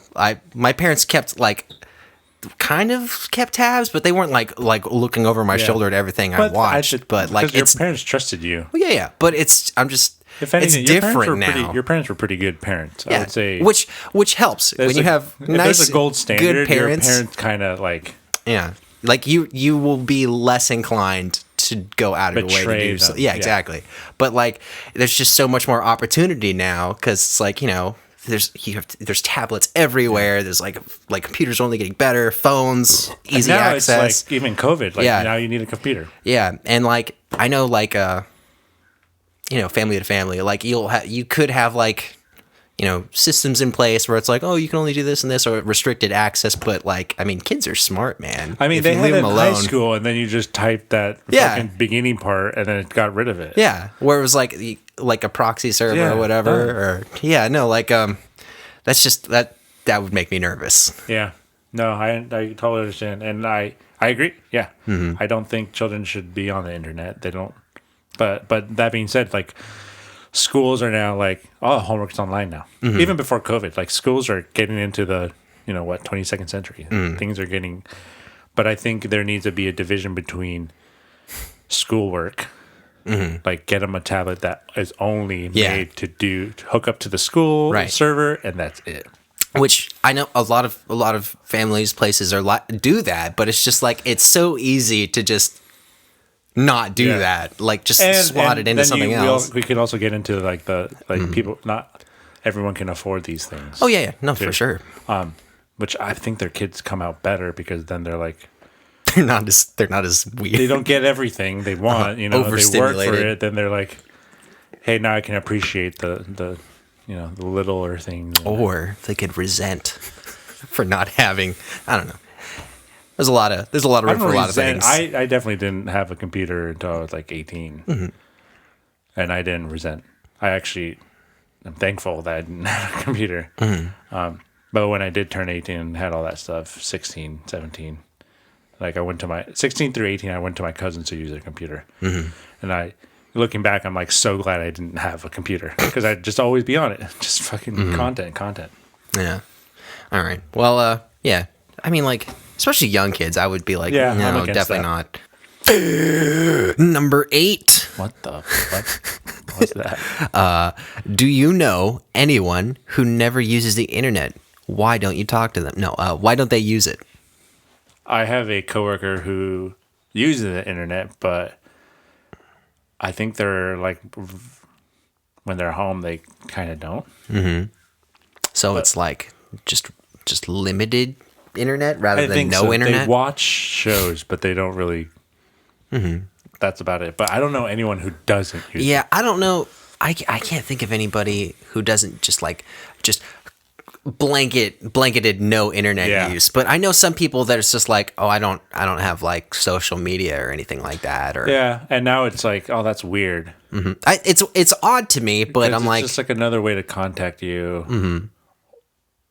My parents kept kind of kept tabs, but they weren't like looking over my shoulder at everything I watched. But like, your parents trusted you. Well, yeah. But I'm just. If anything, it's different now. Your parents were pretty good parents. I would say, which helps when you have nice, there's a gold standard. Good parents. Your parents kind of like. Yeah, like you will be less inclined to go out of your way to do so. Yeah, exactly. But like, there's just so much more opportunity now because it's like there's tablets everywhere. There's like computers only getting better, phones, easy access. It's like even COVID. Like now you need a computer. Yeah, and like I know like family to family, like you could have like systems in place where it's like, oh, you can only do this and this or restricted access. But like, I mean, kids are smart, man. I mean, they had it in high school and then you just typed that fucking beginning part and then it got rid of it. Yeah. Where it was like a proxy server or whatever. That's just that would make me nervous. Yeah. No, I totally understand. And I agree. Yeah. Mm-hmm. I don't think children should be on the internet. They don't. But that being said, like, schools are now like, homework's online now. Mm-hmm. Even before COVID, like schools are getting into the, 22nd century. Mm. Things are getting, but I think there needs to be a division between schoolwork, like get them a tablet that is only made to hook up to the school server, and that's it. Which I know a lot of families, places do that, but it's just like, it's so easy to just not do that, like just slot it into something else. We could also get into like people. Not everyone can afford these things. Oh yeah, no, too. For sure. Which I think their kids come out better because then they're like they're not as weird. They don't get everything they want. They work for it. Then they're like, hey, now I can appreciate the littler things. Or they could resent for not having. I don't know. There's a lot of room for a lot of things. I definitely didn't have a computer until I was like 18, and I didn't resent. I'm thankful that I didn't have a computer. But when I did turn 18 and had all that stuff, 16, 17, like I went to my 16 through 18, I went to my cousins to use their computer, and looking back, I'm like so glad I didn't have a computer because I'd just always be on it, just fucking content. Yeah. All right. Well, yeah. I mean, like, especially young kids, I would be like, no, definitely not. Number 8. What the fuck? What's that? Do you know anyone who never uses the internet? Why don't you talk to them? No, why don't they use it? I have a coworker who uses the internet, but I think they're like, when they're home, they kind of don't. Mm-hmm. So it's like just limited internet rather than no internet? They watch shows, but they don't really... Mm-hmm. That's about it. But I don't know anyone who doesn't use it. Yeah, I don't know. I can't think of anybody who doesn't just blanketed no internet use. But I know some people that it's just like, oh, I don't have like social media or anything like that. Or and now it's like, oh, that's weird. Mm-hmm. It's odd to me, but I'm like, it's just like another way to contact you. Mm-hmm.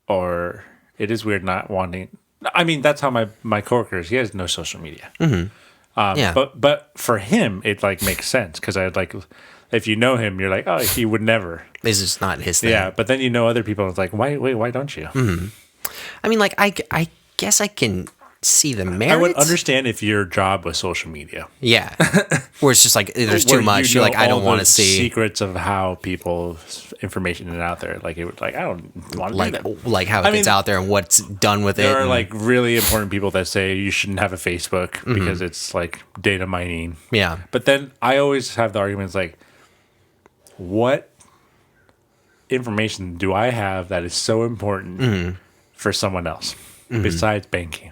Or it is weird not wanting. I mean, that's how my coworker is. He has no social media. Mm-hmm. But for him, it like makes sense because I'd like, if you know him, you're like, oh, he would never. This is not his thing. Yeah, but then you know other people. It's like, why don't you? Mm-hmm. I mean, like, I guess I can see the merits. I would understand if your job was social media. Yeah, where it's just like there's too much. You're like, I don't want to see secrets of how people's information is out there. Like it would, like I don't want to do that. Like how it gets out there and what's done with it. There are like really important people that say you shouldn't have a Facebook because it's like data mining. Yeah, but then I always have the arguments like, what information do I have that is so important for someone else besides banking?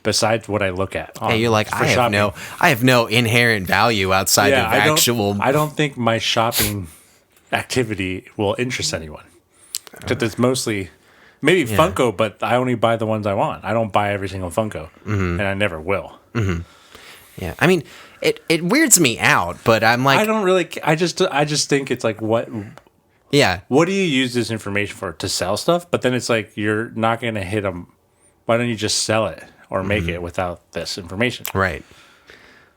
Besides what I look at. You're like, I have no inherent value outside of actual. I don't think my shopping activity will interest anyone. Because it's mostly maybe Funko, but I only buy the ones I want. I don't buy every single Funko, and I never will. Mm-hmm. Yeah, I mean, it weirds me out, but I'm like, I don't really. I just think it's like what. Yeah. What do you use this information for? To sell stuff? But then it's like you're not going to hit them. Why don't you just sell it? Or make it without this information. Right.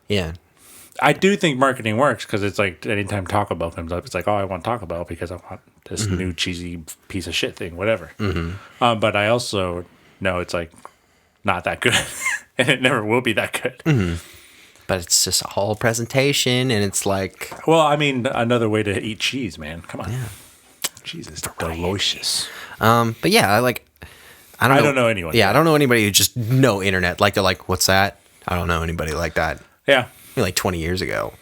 Yeah. I do think marketing works because it's like anytime Taco Bell comes up, it's like, oh, I want Taco Bell because I want this new cheesy piece of shit thing, whatever. But I also know it's like not that good. And it never will be that good. But it's just a whole presentation and it's like... Well, I mean, another way to eat cheese, man. Come on. Yeah. Cheese is delicious. But yeah, I don't know anyone. Yeah, I don't know anybody who just no internet. Like they're like, what's that? I don't know anybody like that. Yeah. Maybe like 20 years ago.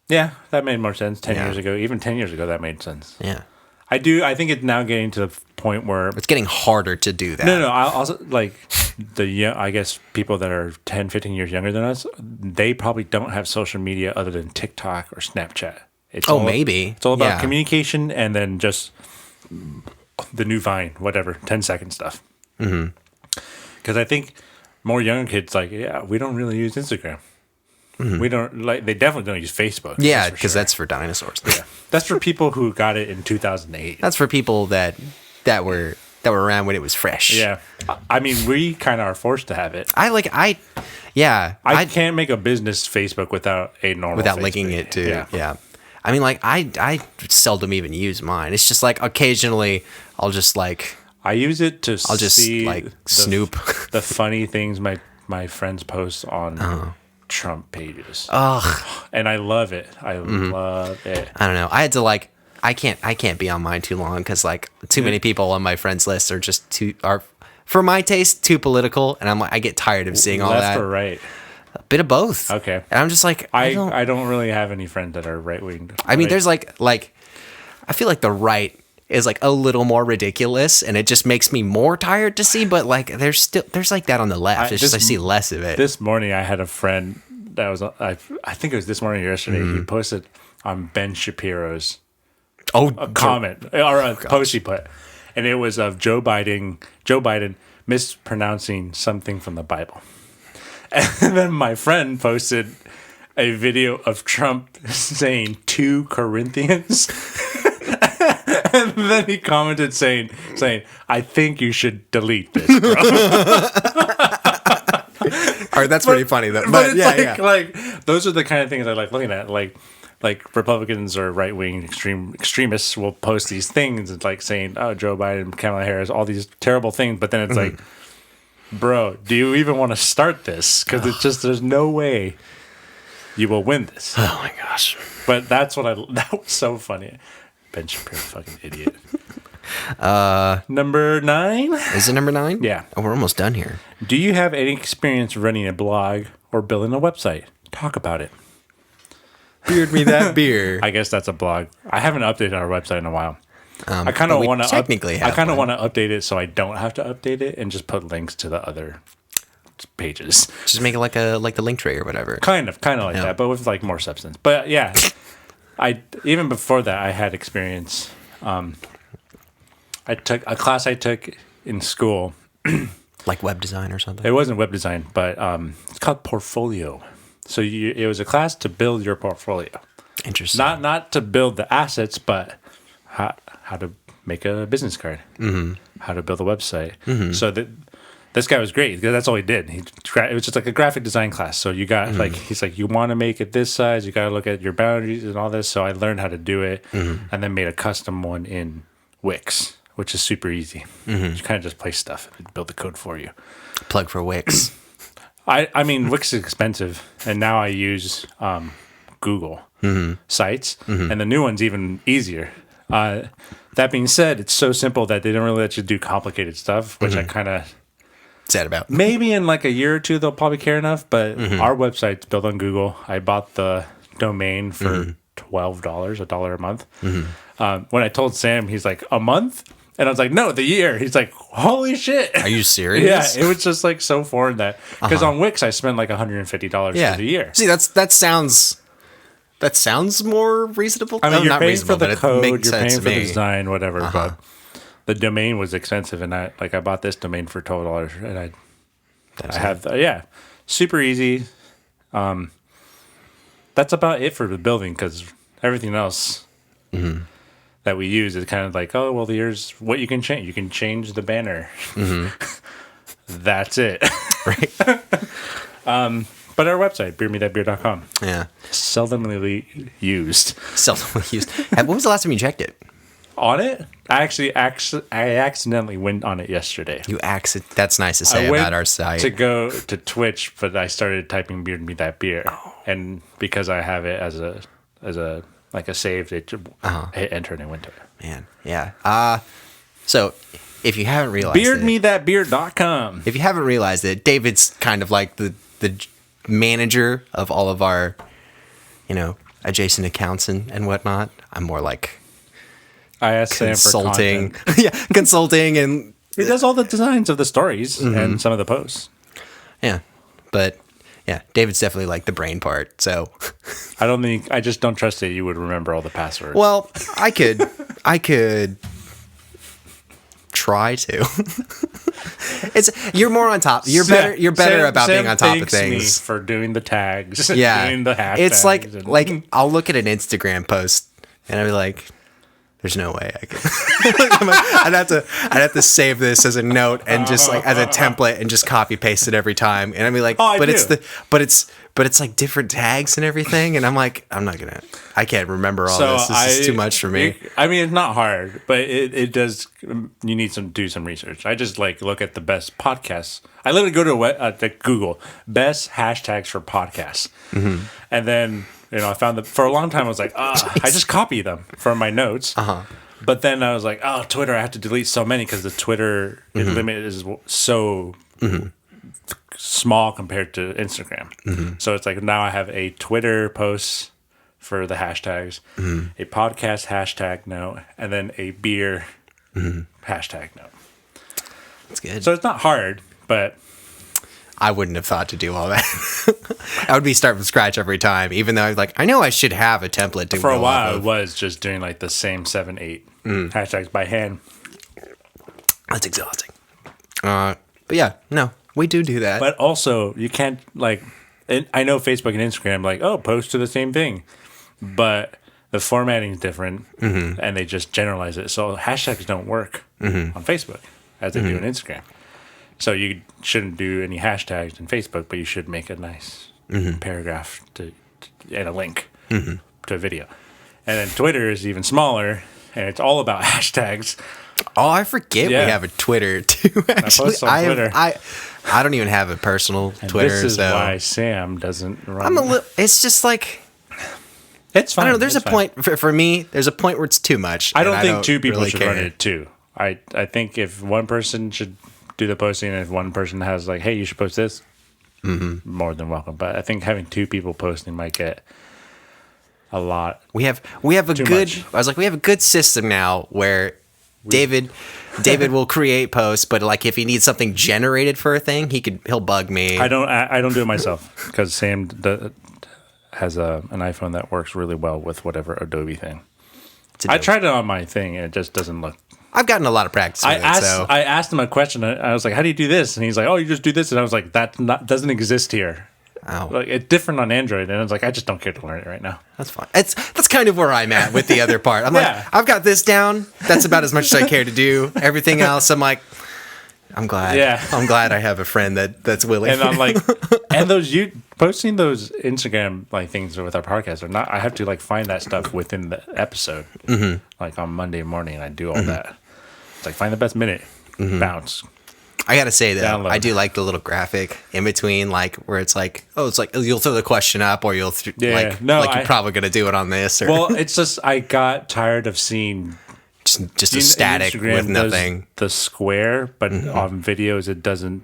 Yeah, that made more sense. 10 years ago. Even 10 years ago, that made sense. Yeah. I think it's now getting to the point where... It's getting harder to do that. No. I also, like, I guess people that are 10, 15 years younger than us, they probably don't have social media other than TikTok or Snapchat. Maybe. It's all about communication and then just the new Vine, whatever, 10-second stuff. Because I think more younger kids we don't really use Instagram. We don't they definitely don't use Facebook. Yeah, because that's for dinosaurs. Yeah, that's for people who got it in 2008. That's for people that were around when it was fresh. Yeah, I mean we kind of are forced to have it. I can't make a business Facebook without a normal without Facebook. Linking it to yeah. I mean, like I seldom even use mine. It's just like occasionally I'll just like. I use it to see like snoop the funny things my friends post on Trump pages. And I love it. I love it. I don't know. I had to I can't be on mine too long because like too many people on my friends list are just for my taste too political, and I get tired of seeing all that. Left or right? A bit of both. Okay. And I'm just like I don't really have any friends that are right wing. I mean, there's like I feel like the right is like a little more ridiculous, and it just makes me more tired to see. But like, there's like that on the left. It's just I see less of it. This morning, I had a friend that was I think it was this morning or yesterday. He posted on Ben Shapiro's comment or a post he put, and it was of Joe Biden mispronouncing something from the Bible, and then my friend posted a video of Trump saying 2 Corinthians. And then he commented saying, I think you should delete this, bro. All right, that's pretty funny though. But it's like those are the kind of things I like looking at. Like like Republicans or right wing extremists will post these things and like saying, "Oh, Joe Biden, Kamala Harris, all these terrible things," but then it's like, bro, do you even want to start this? Because it's just there's no way you will win this. Oh my gosh! But that was so funny. Ben Shapiro, fucking idiot. Number 9? Is it number 9? Yeah. Oh, we're almost done here. Do you have any experience running a blog or building a website? Talk about it. Beard me that beer. I guess that's a blog. I haven't updated our website in a while. I kind of want to update it so I don't have to update it and just put links to the other pages. Just make it like the link tray or whatever. Kind of like that, but with like more substance. But yeah, even before that I had experience. I took a class in school. Like web design or something? It wasn't web design, but it's called portfolio. So it was a class to build your portfolio. Interesting. Not to build the assets, but how to make a business card, how to build a website. So this guy was great because that's all he did. It was just like a graphic design class. So you got he's like, you want to make it this size, you got to look at your boundaries and all this. So I learned how to do it and then made a custom one in Wix, which is super easy. You kind of just place stuff and build the code for you. Plug for Wix. I mean, Wix is expensive, and now I use Google Sites, and the new one's even easier. That being said, it's so simple that they don't really let you do complicated stuff, which I kind of sad about. Maybe in like a year or two they'll probably care enough, but our website's built on Google. I bought the domain for $12, $1 a month. When I told Sam, he's like, a month? And I was like, no, the year. He's like, holy shit. Are you serious? Yeah, it was just like so foreign that because on Wix I spent like $150 for the year. See, that sounds more reasonable. I mean, you're not paying for the code, you're paying for the me. design, whatever. But the domain was expensive, and I bought this domain for $12, and I have super easy. That's about it for the building because everything else. That we use is kind of like, oh, well, here's what you can change. You can change the banner. That's it. Right. But our website, beermethatbeer.com. Yeah. Seldomly used. Seldomly used. When was the last time you checked it? On it? I accidentally went on it yesterday. That's nice to say about our site. To go to Twitch, but I started typing Beer Me That Beer. And because I have it as a like a save, it hit enter and it went to it. Man, yeah. So if you haven't realized beardmethatbeer.com. If you haven't realized it, David's kind of like the manager of all of our, adjacent accounts and whatnot. I'm more like I asked Sam for content. Consulting, and he does all the designs of the stories and some of the posts. Yeah, but yeah, David's definitely like the brain part. So I just don't trust that you would remember all the passwords. Well, I could try to. You're more on top. You're better about being on top of things. Me for doing the tags. Yeah, doing the hashtags. It's like I'll look at an Instagram post and I'll be like, there's no way I could. I'd have to save this as a note and just like as a template and just copy paste it every time. And I'd be like, but it's like different tags and everything. And I'm like, I can't remember all this. This is too much for me. I mean, it's not hard, but it does. You need to do some research. I just look at the best podcasts. I literally go to Google best hashtags for podcasts, and then. I found that for a long time I was like, I just copy them from my notes. But then I was like, Twitter, I have to delete so many because the Twitter limit is so small compared to Instagram. So it's like now I have a Twitter post for the hashtags, a podcast hashtag note, and then a beer hashtag note. That's good. So it's not hard, but... I wouldn't have thought to do all that. I would be start from scratch every time, even though I know I should have a template to for a while. I was just doing the same 7-8 hashtags by hand. That's exhausting. But yeah, no, we do that. But also, you can't I know Facebook and Instagram post to the same thing, but the formatting is different, and they just generalize it. So hashtags don't work on Facebook as they do on Instagram. So you shouldn't do any hashtags in Facebook, but you should make a nice paragraph and a link. to a video. And then Twitter is even smaller, and it's all about hashtags. Oh, I forget we have a Twitter too. Actually, I post on Twitter. I don't even have a personal Twitter. This is why Sam doesn't run. It's just like it's fine. I don't know. There's a point for me. There's a point where it's too much. I don't think two people should run it too. I think if one person should do the posting, and if one person has like, hey, you should post this, more than welcome. But I think having two people posting might get a lot. We have a good. Much. I was like, we have a good system now where David will create posts, but like if he needs something generated for a thing, he'll bug me. I don't do it myself because Sam has an iPhone that works really well with whatever Adobe thing. I tried it on my thing and it just doesn't look. I've gotten a lot of practice with I asked him a question. I was like, "How do you do this?" And he's like, "Oh, you just do this." And I was like, "That doesn't exist here." Oh. Like, it's different on Android, and I was like, I just don't care to learn it right now. That's fine. That's kind of where I'm at with the other part. I'm like, I've got this down. That's about as much as I care to do. Everything else, I'm like, I'm glad. Yeah. I'm glad I have a friend that's willing. And I'm like, and you posting those Instagram like things with our podcast are not. I have to like find that stuff within the episode. Mm-hmm. Like on Monday morning, I do all that. It's like find the best minute, bounce. I gotta say that I do like the little graphic in between, like where it's like, oh, it's like you'll throw the question up, or you're probably gonna do it on this. Or well, it's just I got tired of seeing just a static Instagram with nothing. The square, but on videos it doesn't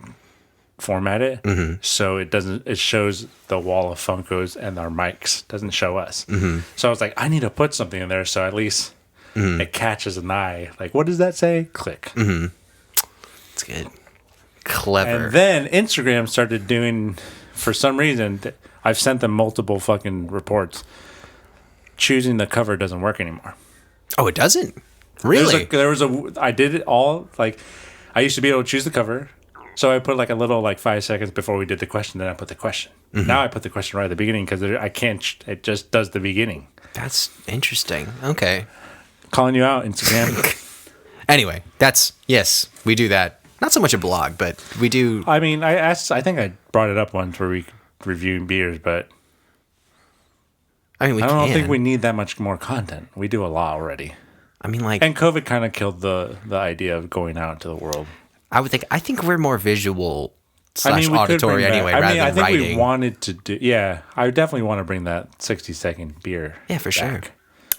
format it, so it doesn't. It shows the wall of Funkos and our mics. Doesn't show us. So I was like, I need to put something in there so at least it catches an eye. Like, what does that say? Click. It's good. Clever. And then Instagram started doing, for some reason, I've sent them multiple fucking reports. Choosing the cover doesn't work anymore. Oh, it doesn't? Really? I did it all, like, I used to be able to choose the cover. So I put like a little, like 5 seconds before we did the question, then I put the question. Now I put the question right at the beginning because I can't, it just does the beginning. That's interesting. Okay. Calling you out, Instagram. Anyway, yes, we do that. Not so much a blog, but we do. I mean, I think I brought it up once where we reviewing beers, but I mean, I don't think we need that much more content. We do a lot already. I mean, like, and COVID kind of killed the idea of going out into the world. I think we're more visual / auditory anyway, rather than I think writing. We wanted to do. Yeah, I definitely want to bring that 60-second beer. Yeah, for sure.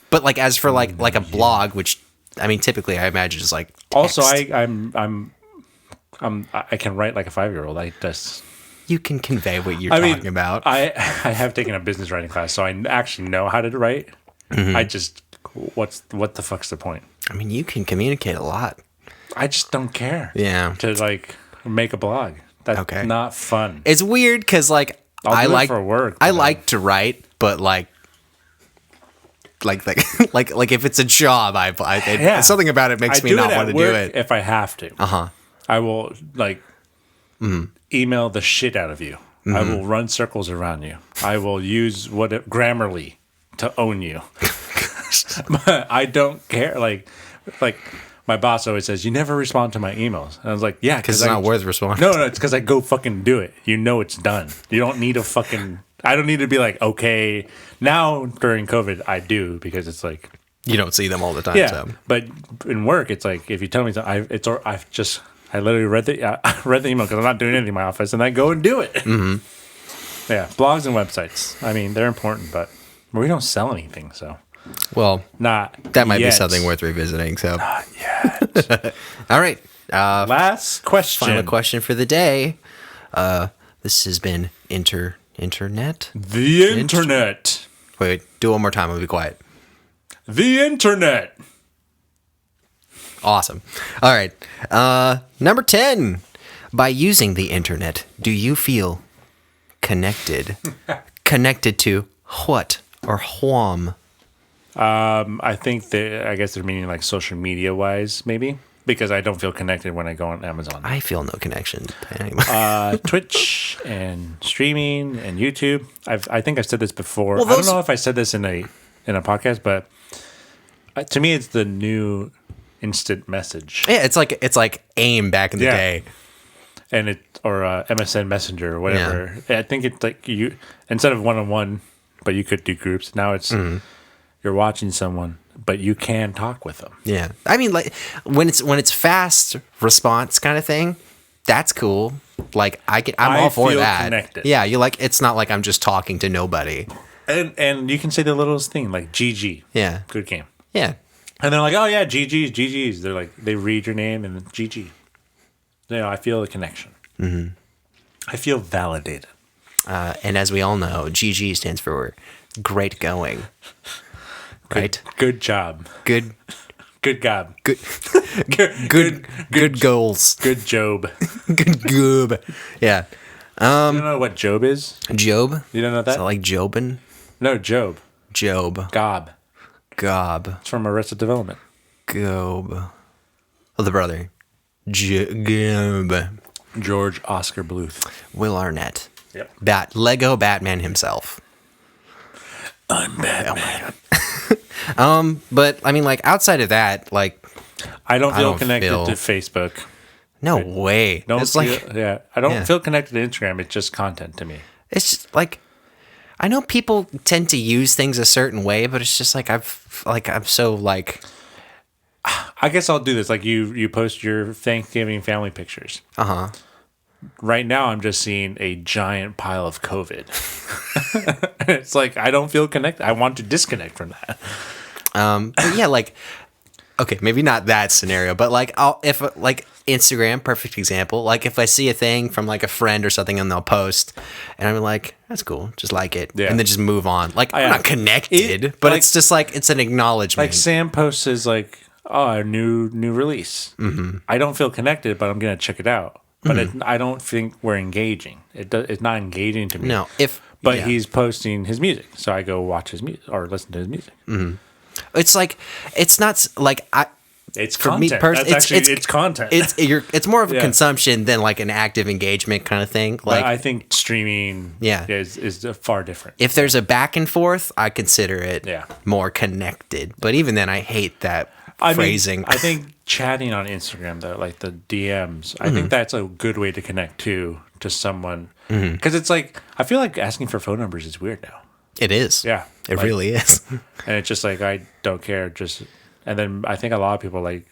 But like, as for like a blog, which I mean, typically I imagine is like text. Also, I can write like a 5-year-old. You can convey what you're talking about. I have taken a business writing class, so I actually know how to write. I just what the fuck's the point? I mean, you can communicate a lot. I just don't care. Yeah. To like make a blog. That's not fun. It's weird because like I like for work. I like to write, but like if it's a job, something about it makes me not want to do it. If I have to, I will like email the shit out of you. I will run circles around you. I will use Grammarly to own you. But I don't care. Like my boss always says, you never respond to my emails. And I was like, yeah, because it's not worth responding. No, it's because I go fucking do it. You know it's done. You don't need I don't need to be like, okay. Now during COVID, I do because it's like you don't see them all the time. Yeah, so. But in work, it's like if you tell me something, I literally read the email because I'm not doing anything in my office, and I go and do it. Yeah, blogs and websites. I mean, they're important, but we don't sell anything, so. Well, that might be something worth revisiting. So, not yet. All right. Last question. Final question for the day. This has been internet. The internet. Wait, do it one more time. I'll be quiet. The internet. Awesome. All right. Number 10. By using the internet, do you feel connected? Connected to what or whom? I think I guess they're meaning like social media wise, maybe, because I don't feel connected when I go on Amazon. I feel no connection anymore. Twitch and streaming and YouTube. I think I've said this before. I don't know if I said this in a podcast, but to me, it's the new instant message. Yeah, it's like AIM back in the day, and or MSN Messenger or whatever. Yeah. I think it's like you instead of one-on-one but you could do groups. Now it's you're watching someone, but you can talk with them. Yeah, I mean, like when it's fast response kind of thing, that's cool. Like I'm all for that. Connected. Yeah, you like it's not like I'm just talking to nobody. And you can say the littlest thing like GG. Yeah, good game. Yeah, and they're like, oh yeah, GG's. They're like they read your name and then GG. You know, I feel the connection. Mm-hmm. I feel validated. And as we all know, GG stands for great going. Right? Good job. Good job. Good goals. Good job. Good goob. Yeah. You don't know what Job is? Job? You don't know that? Is that like Jobin? No, Job. Gob. It's from Arrested Development. Gob. Oh, the brother. Gob. George Oscar Bluth. Will Arnett. Yep. Lego Batman himself. I'm Batman. But I mean, like outside of that, like I don't feel connected to Facebook. No way. I don't feel connected to Instagram. It's just content to me. It's just like I know people tend to use things a certain way, but it's just like I'm so like. I guess I'll do this. Like you post your Thanksgiving family pictures. Right now, I'm just seeing a giant pile of COVID. It's like I don't feel connected. I want to disconnect from that. But yeah, like okay, maybe not that scenario, but like if Instagram, perfect example. Like if I see a thing from like a friend or something and they'll post, and I'm like, that's cool, just like it, and then just move on. Like I'm not connected, but like, it's just like it's an acknowledgement. Like Sam posts is like, oh, a new release. Mm-hmm. I don't feel connected, but I'm gonna check it out. But I don't think we're engaging. It's not engaging to me. No, he's posting his music, so I go watch his music or listen to his music. Mm-hmm. It's like it's not like I. It's for content. It's content. It's more of a consumption than like an active engagement kind of thing. Like but I think streaming, is far different. If there's a back and forth, I consider it more connected. But even then, I hate that phrasing. I think chatting on Instagram though, like the DMs, I think that's a good way to connect to someone because it's like I feel like asking for phone numbers is weird now. It is. Yeah, it really is. And it's just like I don't care. And then I think a lot of people like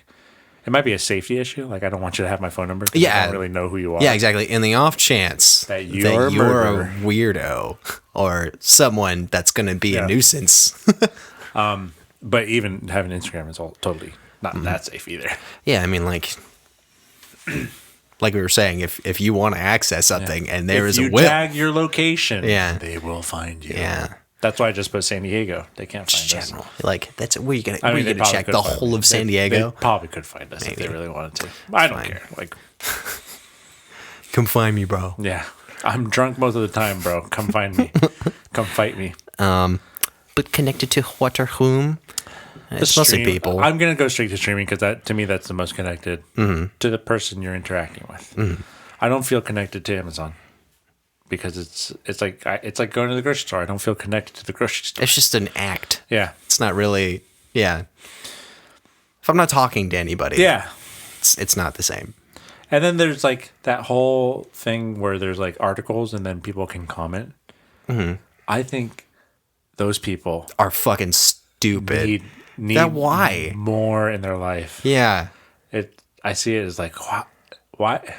it might be a safety issue. Like I don't want you to have my phone number. Yeah, I don't really know who you are. Yeah, exactly. In the off chance that you're a weirdo or someone that's going to be a nuisance. But even having Instagram is all totally not that safe either. Yeah, I mean, like we were saying, if you want to access something and there is a whip, tag your location, they will find you. Yeah, that's why I just put San Diego. They can't find us. Like that's where you gonna check the whole of San Diego. They probably could find us if they really wanted to. I don't care. Like, come find me, bro. Yeah, I'm drunk most of the time, bro. Come find me. Come fight me. But connected to what or whom? It's mostly people. I'm going to go straight to streaming because to me, that's the most connected to the person you're interacting with. Mm-hmm. I don't feel connected to Amazon because it's like going to the grocery store. I don't feel connected to the grocery store. It's just an act. Yeah. It's not really, If I'm not talking to anybody, it's not the same. And then there's like that whole thing where there's like articles and then people can comment. Mm-hmm. I think those people are fucking stupid. Need why more in their life. Yeah. I see it as like, why?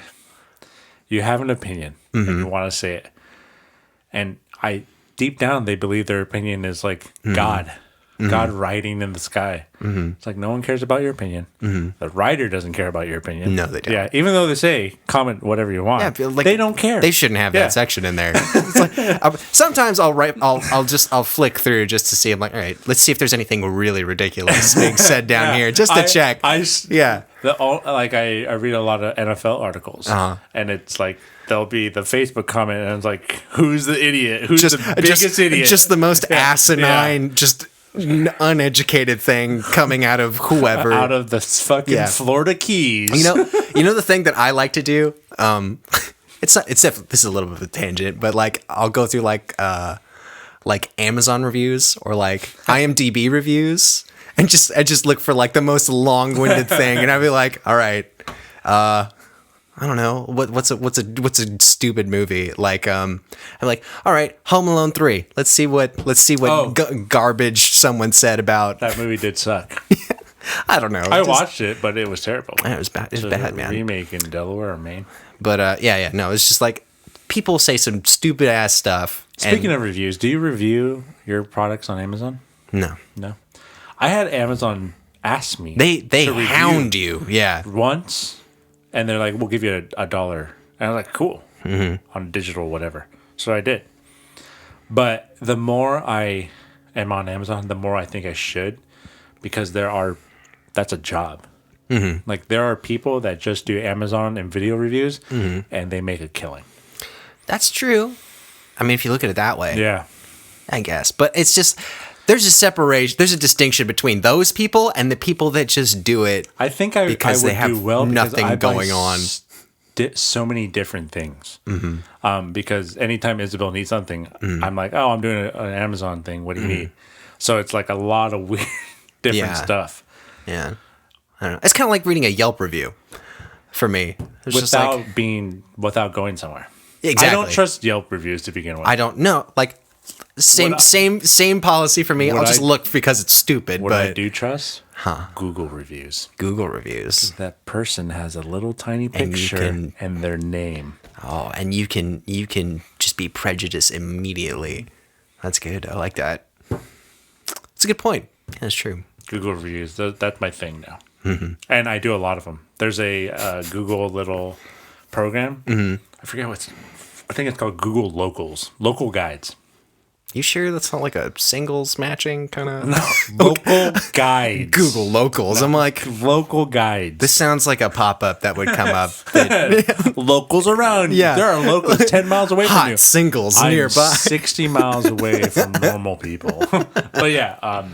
You have an opinion and you want to say it. And deep down, they believe their opinion is like God. God writing in the sky. It's like no one cares about your opinion. The writer doesn't care about your opinion. No, they don't. Yeah, even though they say comment whatever you want, like, they don't care. They shouldn't have that section in there. It's like, sometimes I'll flick through just to see. I'm like, all right, let's see if there's anything really ridiculous being said down here, just to check. I read a lot of NFL articles, and it's like there'll be the Facebook comment, and it's like, who's the idiot? Who's the biggest idiot? Just the most asinine, just uneducated thing coming out of whoever, out of the fucking Florida Keys. You know the thing that I like to do. This is a little bit of a tangent, but like I'll go through like Amazon reviews or like IMDb reviews, and I just look for like the most long-winded thing, and I'll be like, all right, I don't know what's a stupid movie like. I'm like, all right, Home Alone 3. Let's see what garbage someone said about that movie. Did suck. I don't know. I watched it, but it was terrible. It was bad. It was bad, man. Remake in Delaware or Maine. But no, it's just like people say some stupid ass stuff. Speaking of reviews, do you review your products on Amazon? No. I had Amazon ask me. They hound you, yeah. Once, and they're like, "We'll give you $1," and I'm like, "Cool," on digital whatever. So I did. But the more I am on Amazon, the more I think I should, because that's a job. Mm-hmm. Like there are people that just do Amazon and video reviews, and they make a killing. That's true. I mean, if you look at it that way, yeah, I guess. But it's just there's a separation. There's a distinction between those people and the people that just do it. I think I would they have do well nothing going on. So many different things. Because anytime Isabel needs something, I'm like, "Oh, I'm doing an Amazon thing. What do you need?" So it's like a lot of weird, different stuff. Yeah, I don't know. It's kind of like reading a Yelp review for me. Without going somewhere. Exactly. I don't trust Yelp reviews to begin with. I don't know. Like same policy for me. I'll just look because it's stupid. What but I do trust? Google reviews. Google reviews. That person has a little tiny picture and their name. Oh, and you can just be prejudiced immediately. That's good. I like that. It's a good point. Yeah, that's true. Google reviews. That's my thing now. And I do a lot of them. There's a Google little program. I forget I think it's called Google Locals. Local guides. You sure that's not like a singles matching kind of? No, local guides. Google Locals. No, I'm like, local guides. This sounds like a pop-up that would come up. Locals around. Yeah. There are locals 10 miles away from you. Hot singles nearby. 60 miles away from normal people. But yeah,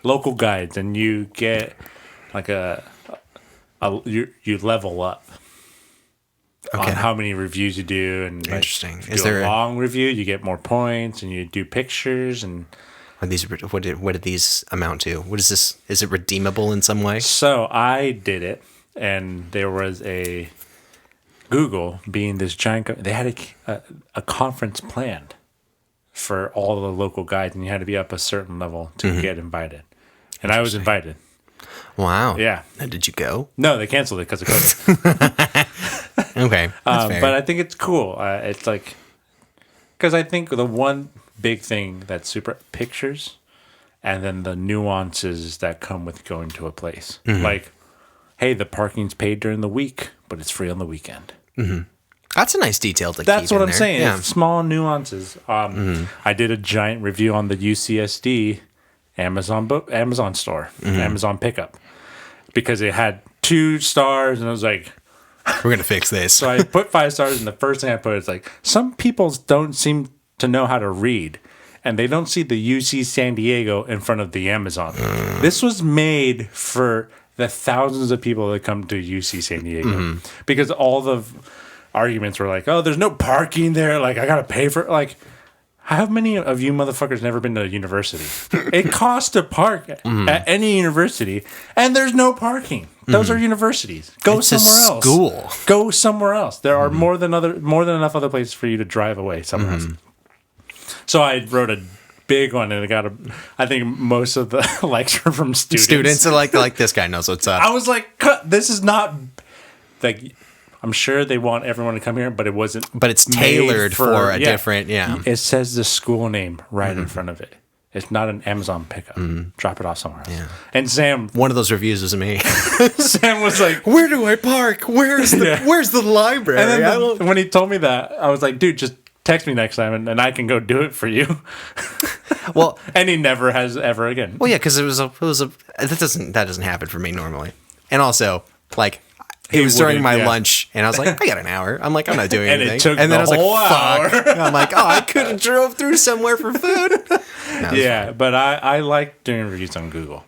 local guides. And you get like you level up. Okay. On how many reviews you do, and interesting. If you do a long review, you get more points, and you do pictures. And what did these amount to? What is this? Is it redeemable in some way? So I did it, and there was a Google being this giant. They had a conference planned for all the local guides, and you had to be up a certain level to get invited. And I was invited. Wow. Yeah. And did you go? No, they canceled it because of COVID. Okay. That's fair. But I think it's cool. It's like, because I think the one big thing that's super pictures and then the nuances that come with going to a place. Like, hey, the parking's paid during the week, but it's free on the weekend. That's a nice detail to keep That's what I'm there. saying. Yeah. It's small nuances. I did a giant review on the UCSD Amazon store, Amazon pickup, because it had 2 stars, and I was like, we're going to fix this. So I put 5 stars, and the first thing I put is like, some people don't seem to know how to read, and they don't see the UC San Diego in front of the Amazon. This was made for the thousands of people that come to UC San Diego, because all the arguments were like, oh, there's no parking there. Like, I got to pay for it. Like, how many of you motherfuckers never been to a university? It costs to park at any university, and there's no parking. Those are universities. Go somewhere else. School. Go somewhere else. There are more than enough other places for you to drive away somewhere else. So I wrote a big one, and I think most of the likes were from students. Students are like this guy knows what's up. I was like, this is not like. I'm sure they want everyone to come here, but it wasn't. But it's tailored for a different, It says the school name right in front of it. It's not an Amazon pickup. Drop it off somewhere else. Yeah. And Sam, one of those reviews was me. Sam was like, "Where do I park? Where's the library?" And then when he told me that, I was like, "Dude, just text me next time, and I can go do it for you." Well, and he never has ever again. Well, yeah, because it was a that doesn't happen for me normally, and also like. It was during my lunch, and I was like, I got an hour. I'm like, I'm not doing anything. And it took and then I was like, fuck. And I'm like, oh, I could have drove through somewhere for food. Yeah, but I like doing reviews on Google.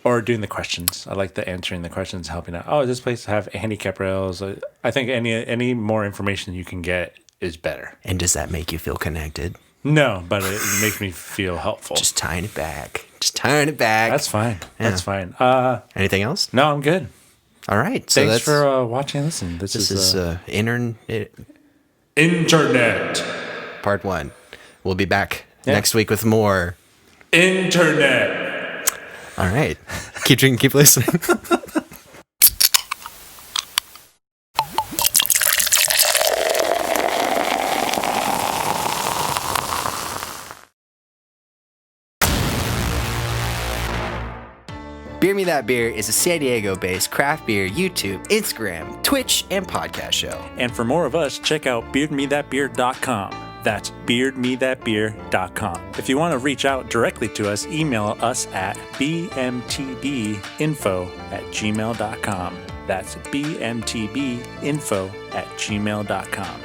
Or doing the questions. I like the answering the questions, helping out. Oh, does this place have handicap rails? I think any more information you can get is better. And does that make you feel connected? No, but it makes me feel helpful. Just tying it back. That's fine. Yeah. That's fine. Anything else? No, I'm good. All right. So thanks for watching and listening. This is Internet Part 1. We'll be back next week with more Internet. All right. Keep drinking, keep listening. Beer Me That Beer is a San Diego-based craft beer YouTube, Instagram, Twitch, and podcast show. And for more of us, check out beardmethatbeer.com. That's beardmethatbeer.com. If you want to reach out directly to us, email us at bmtbinfo@gmail.com. That's bmtbinfo@gmail.com.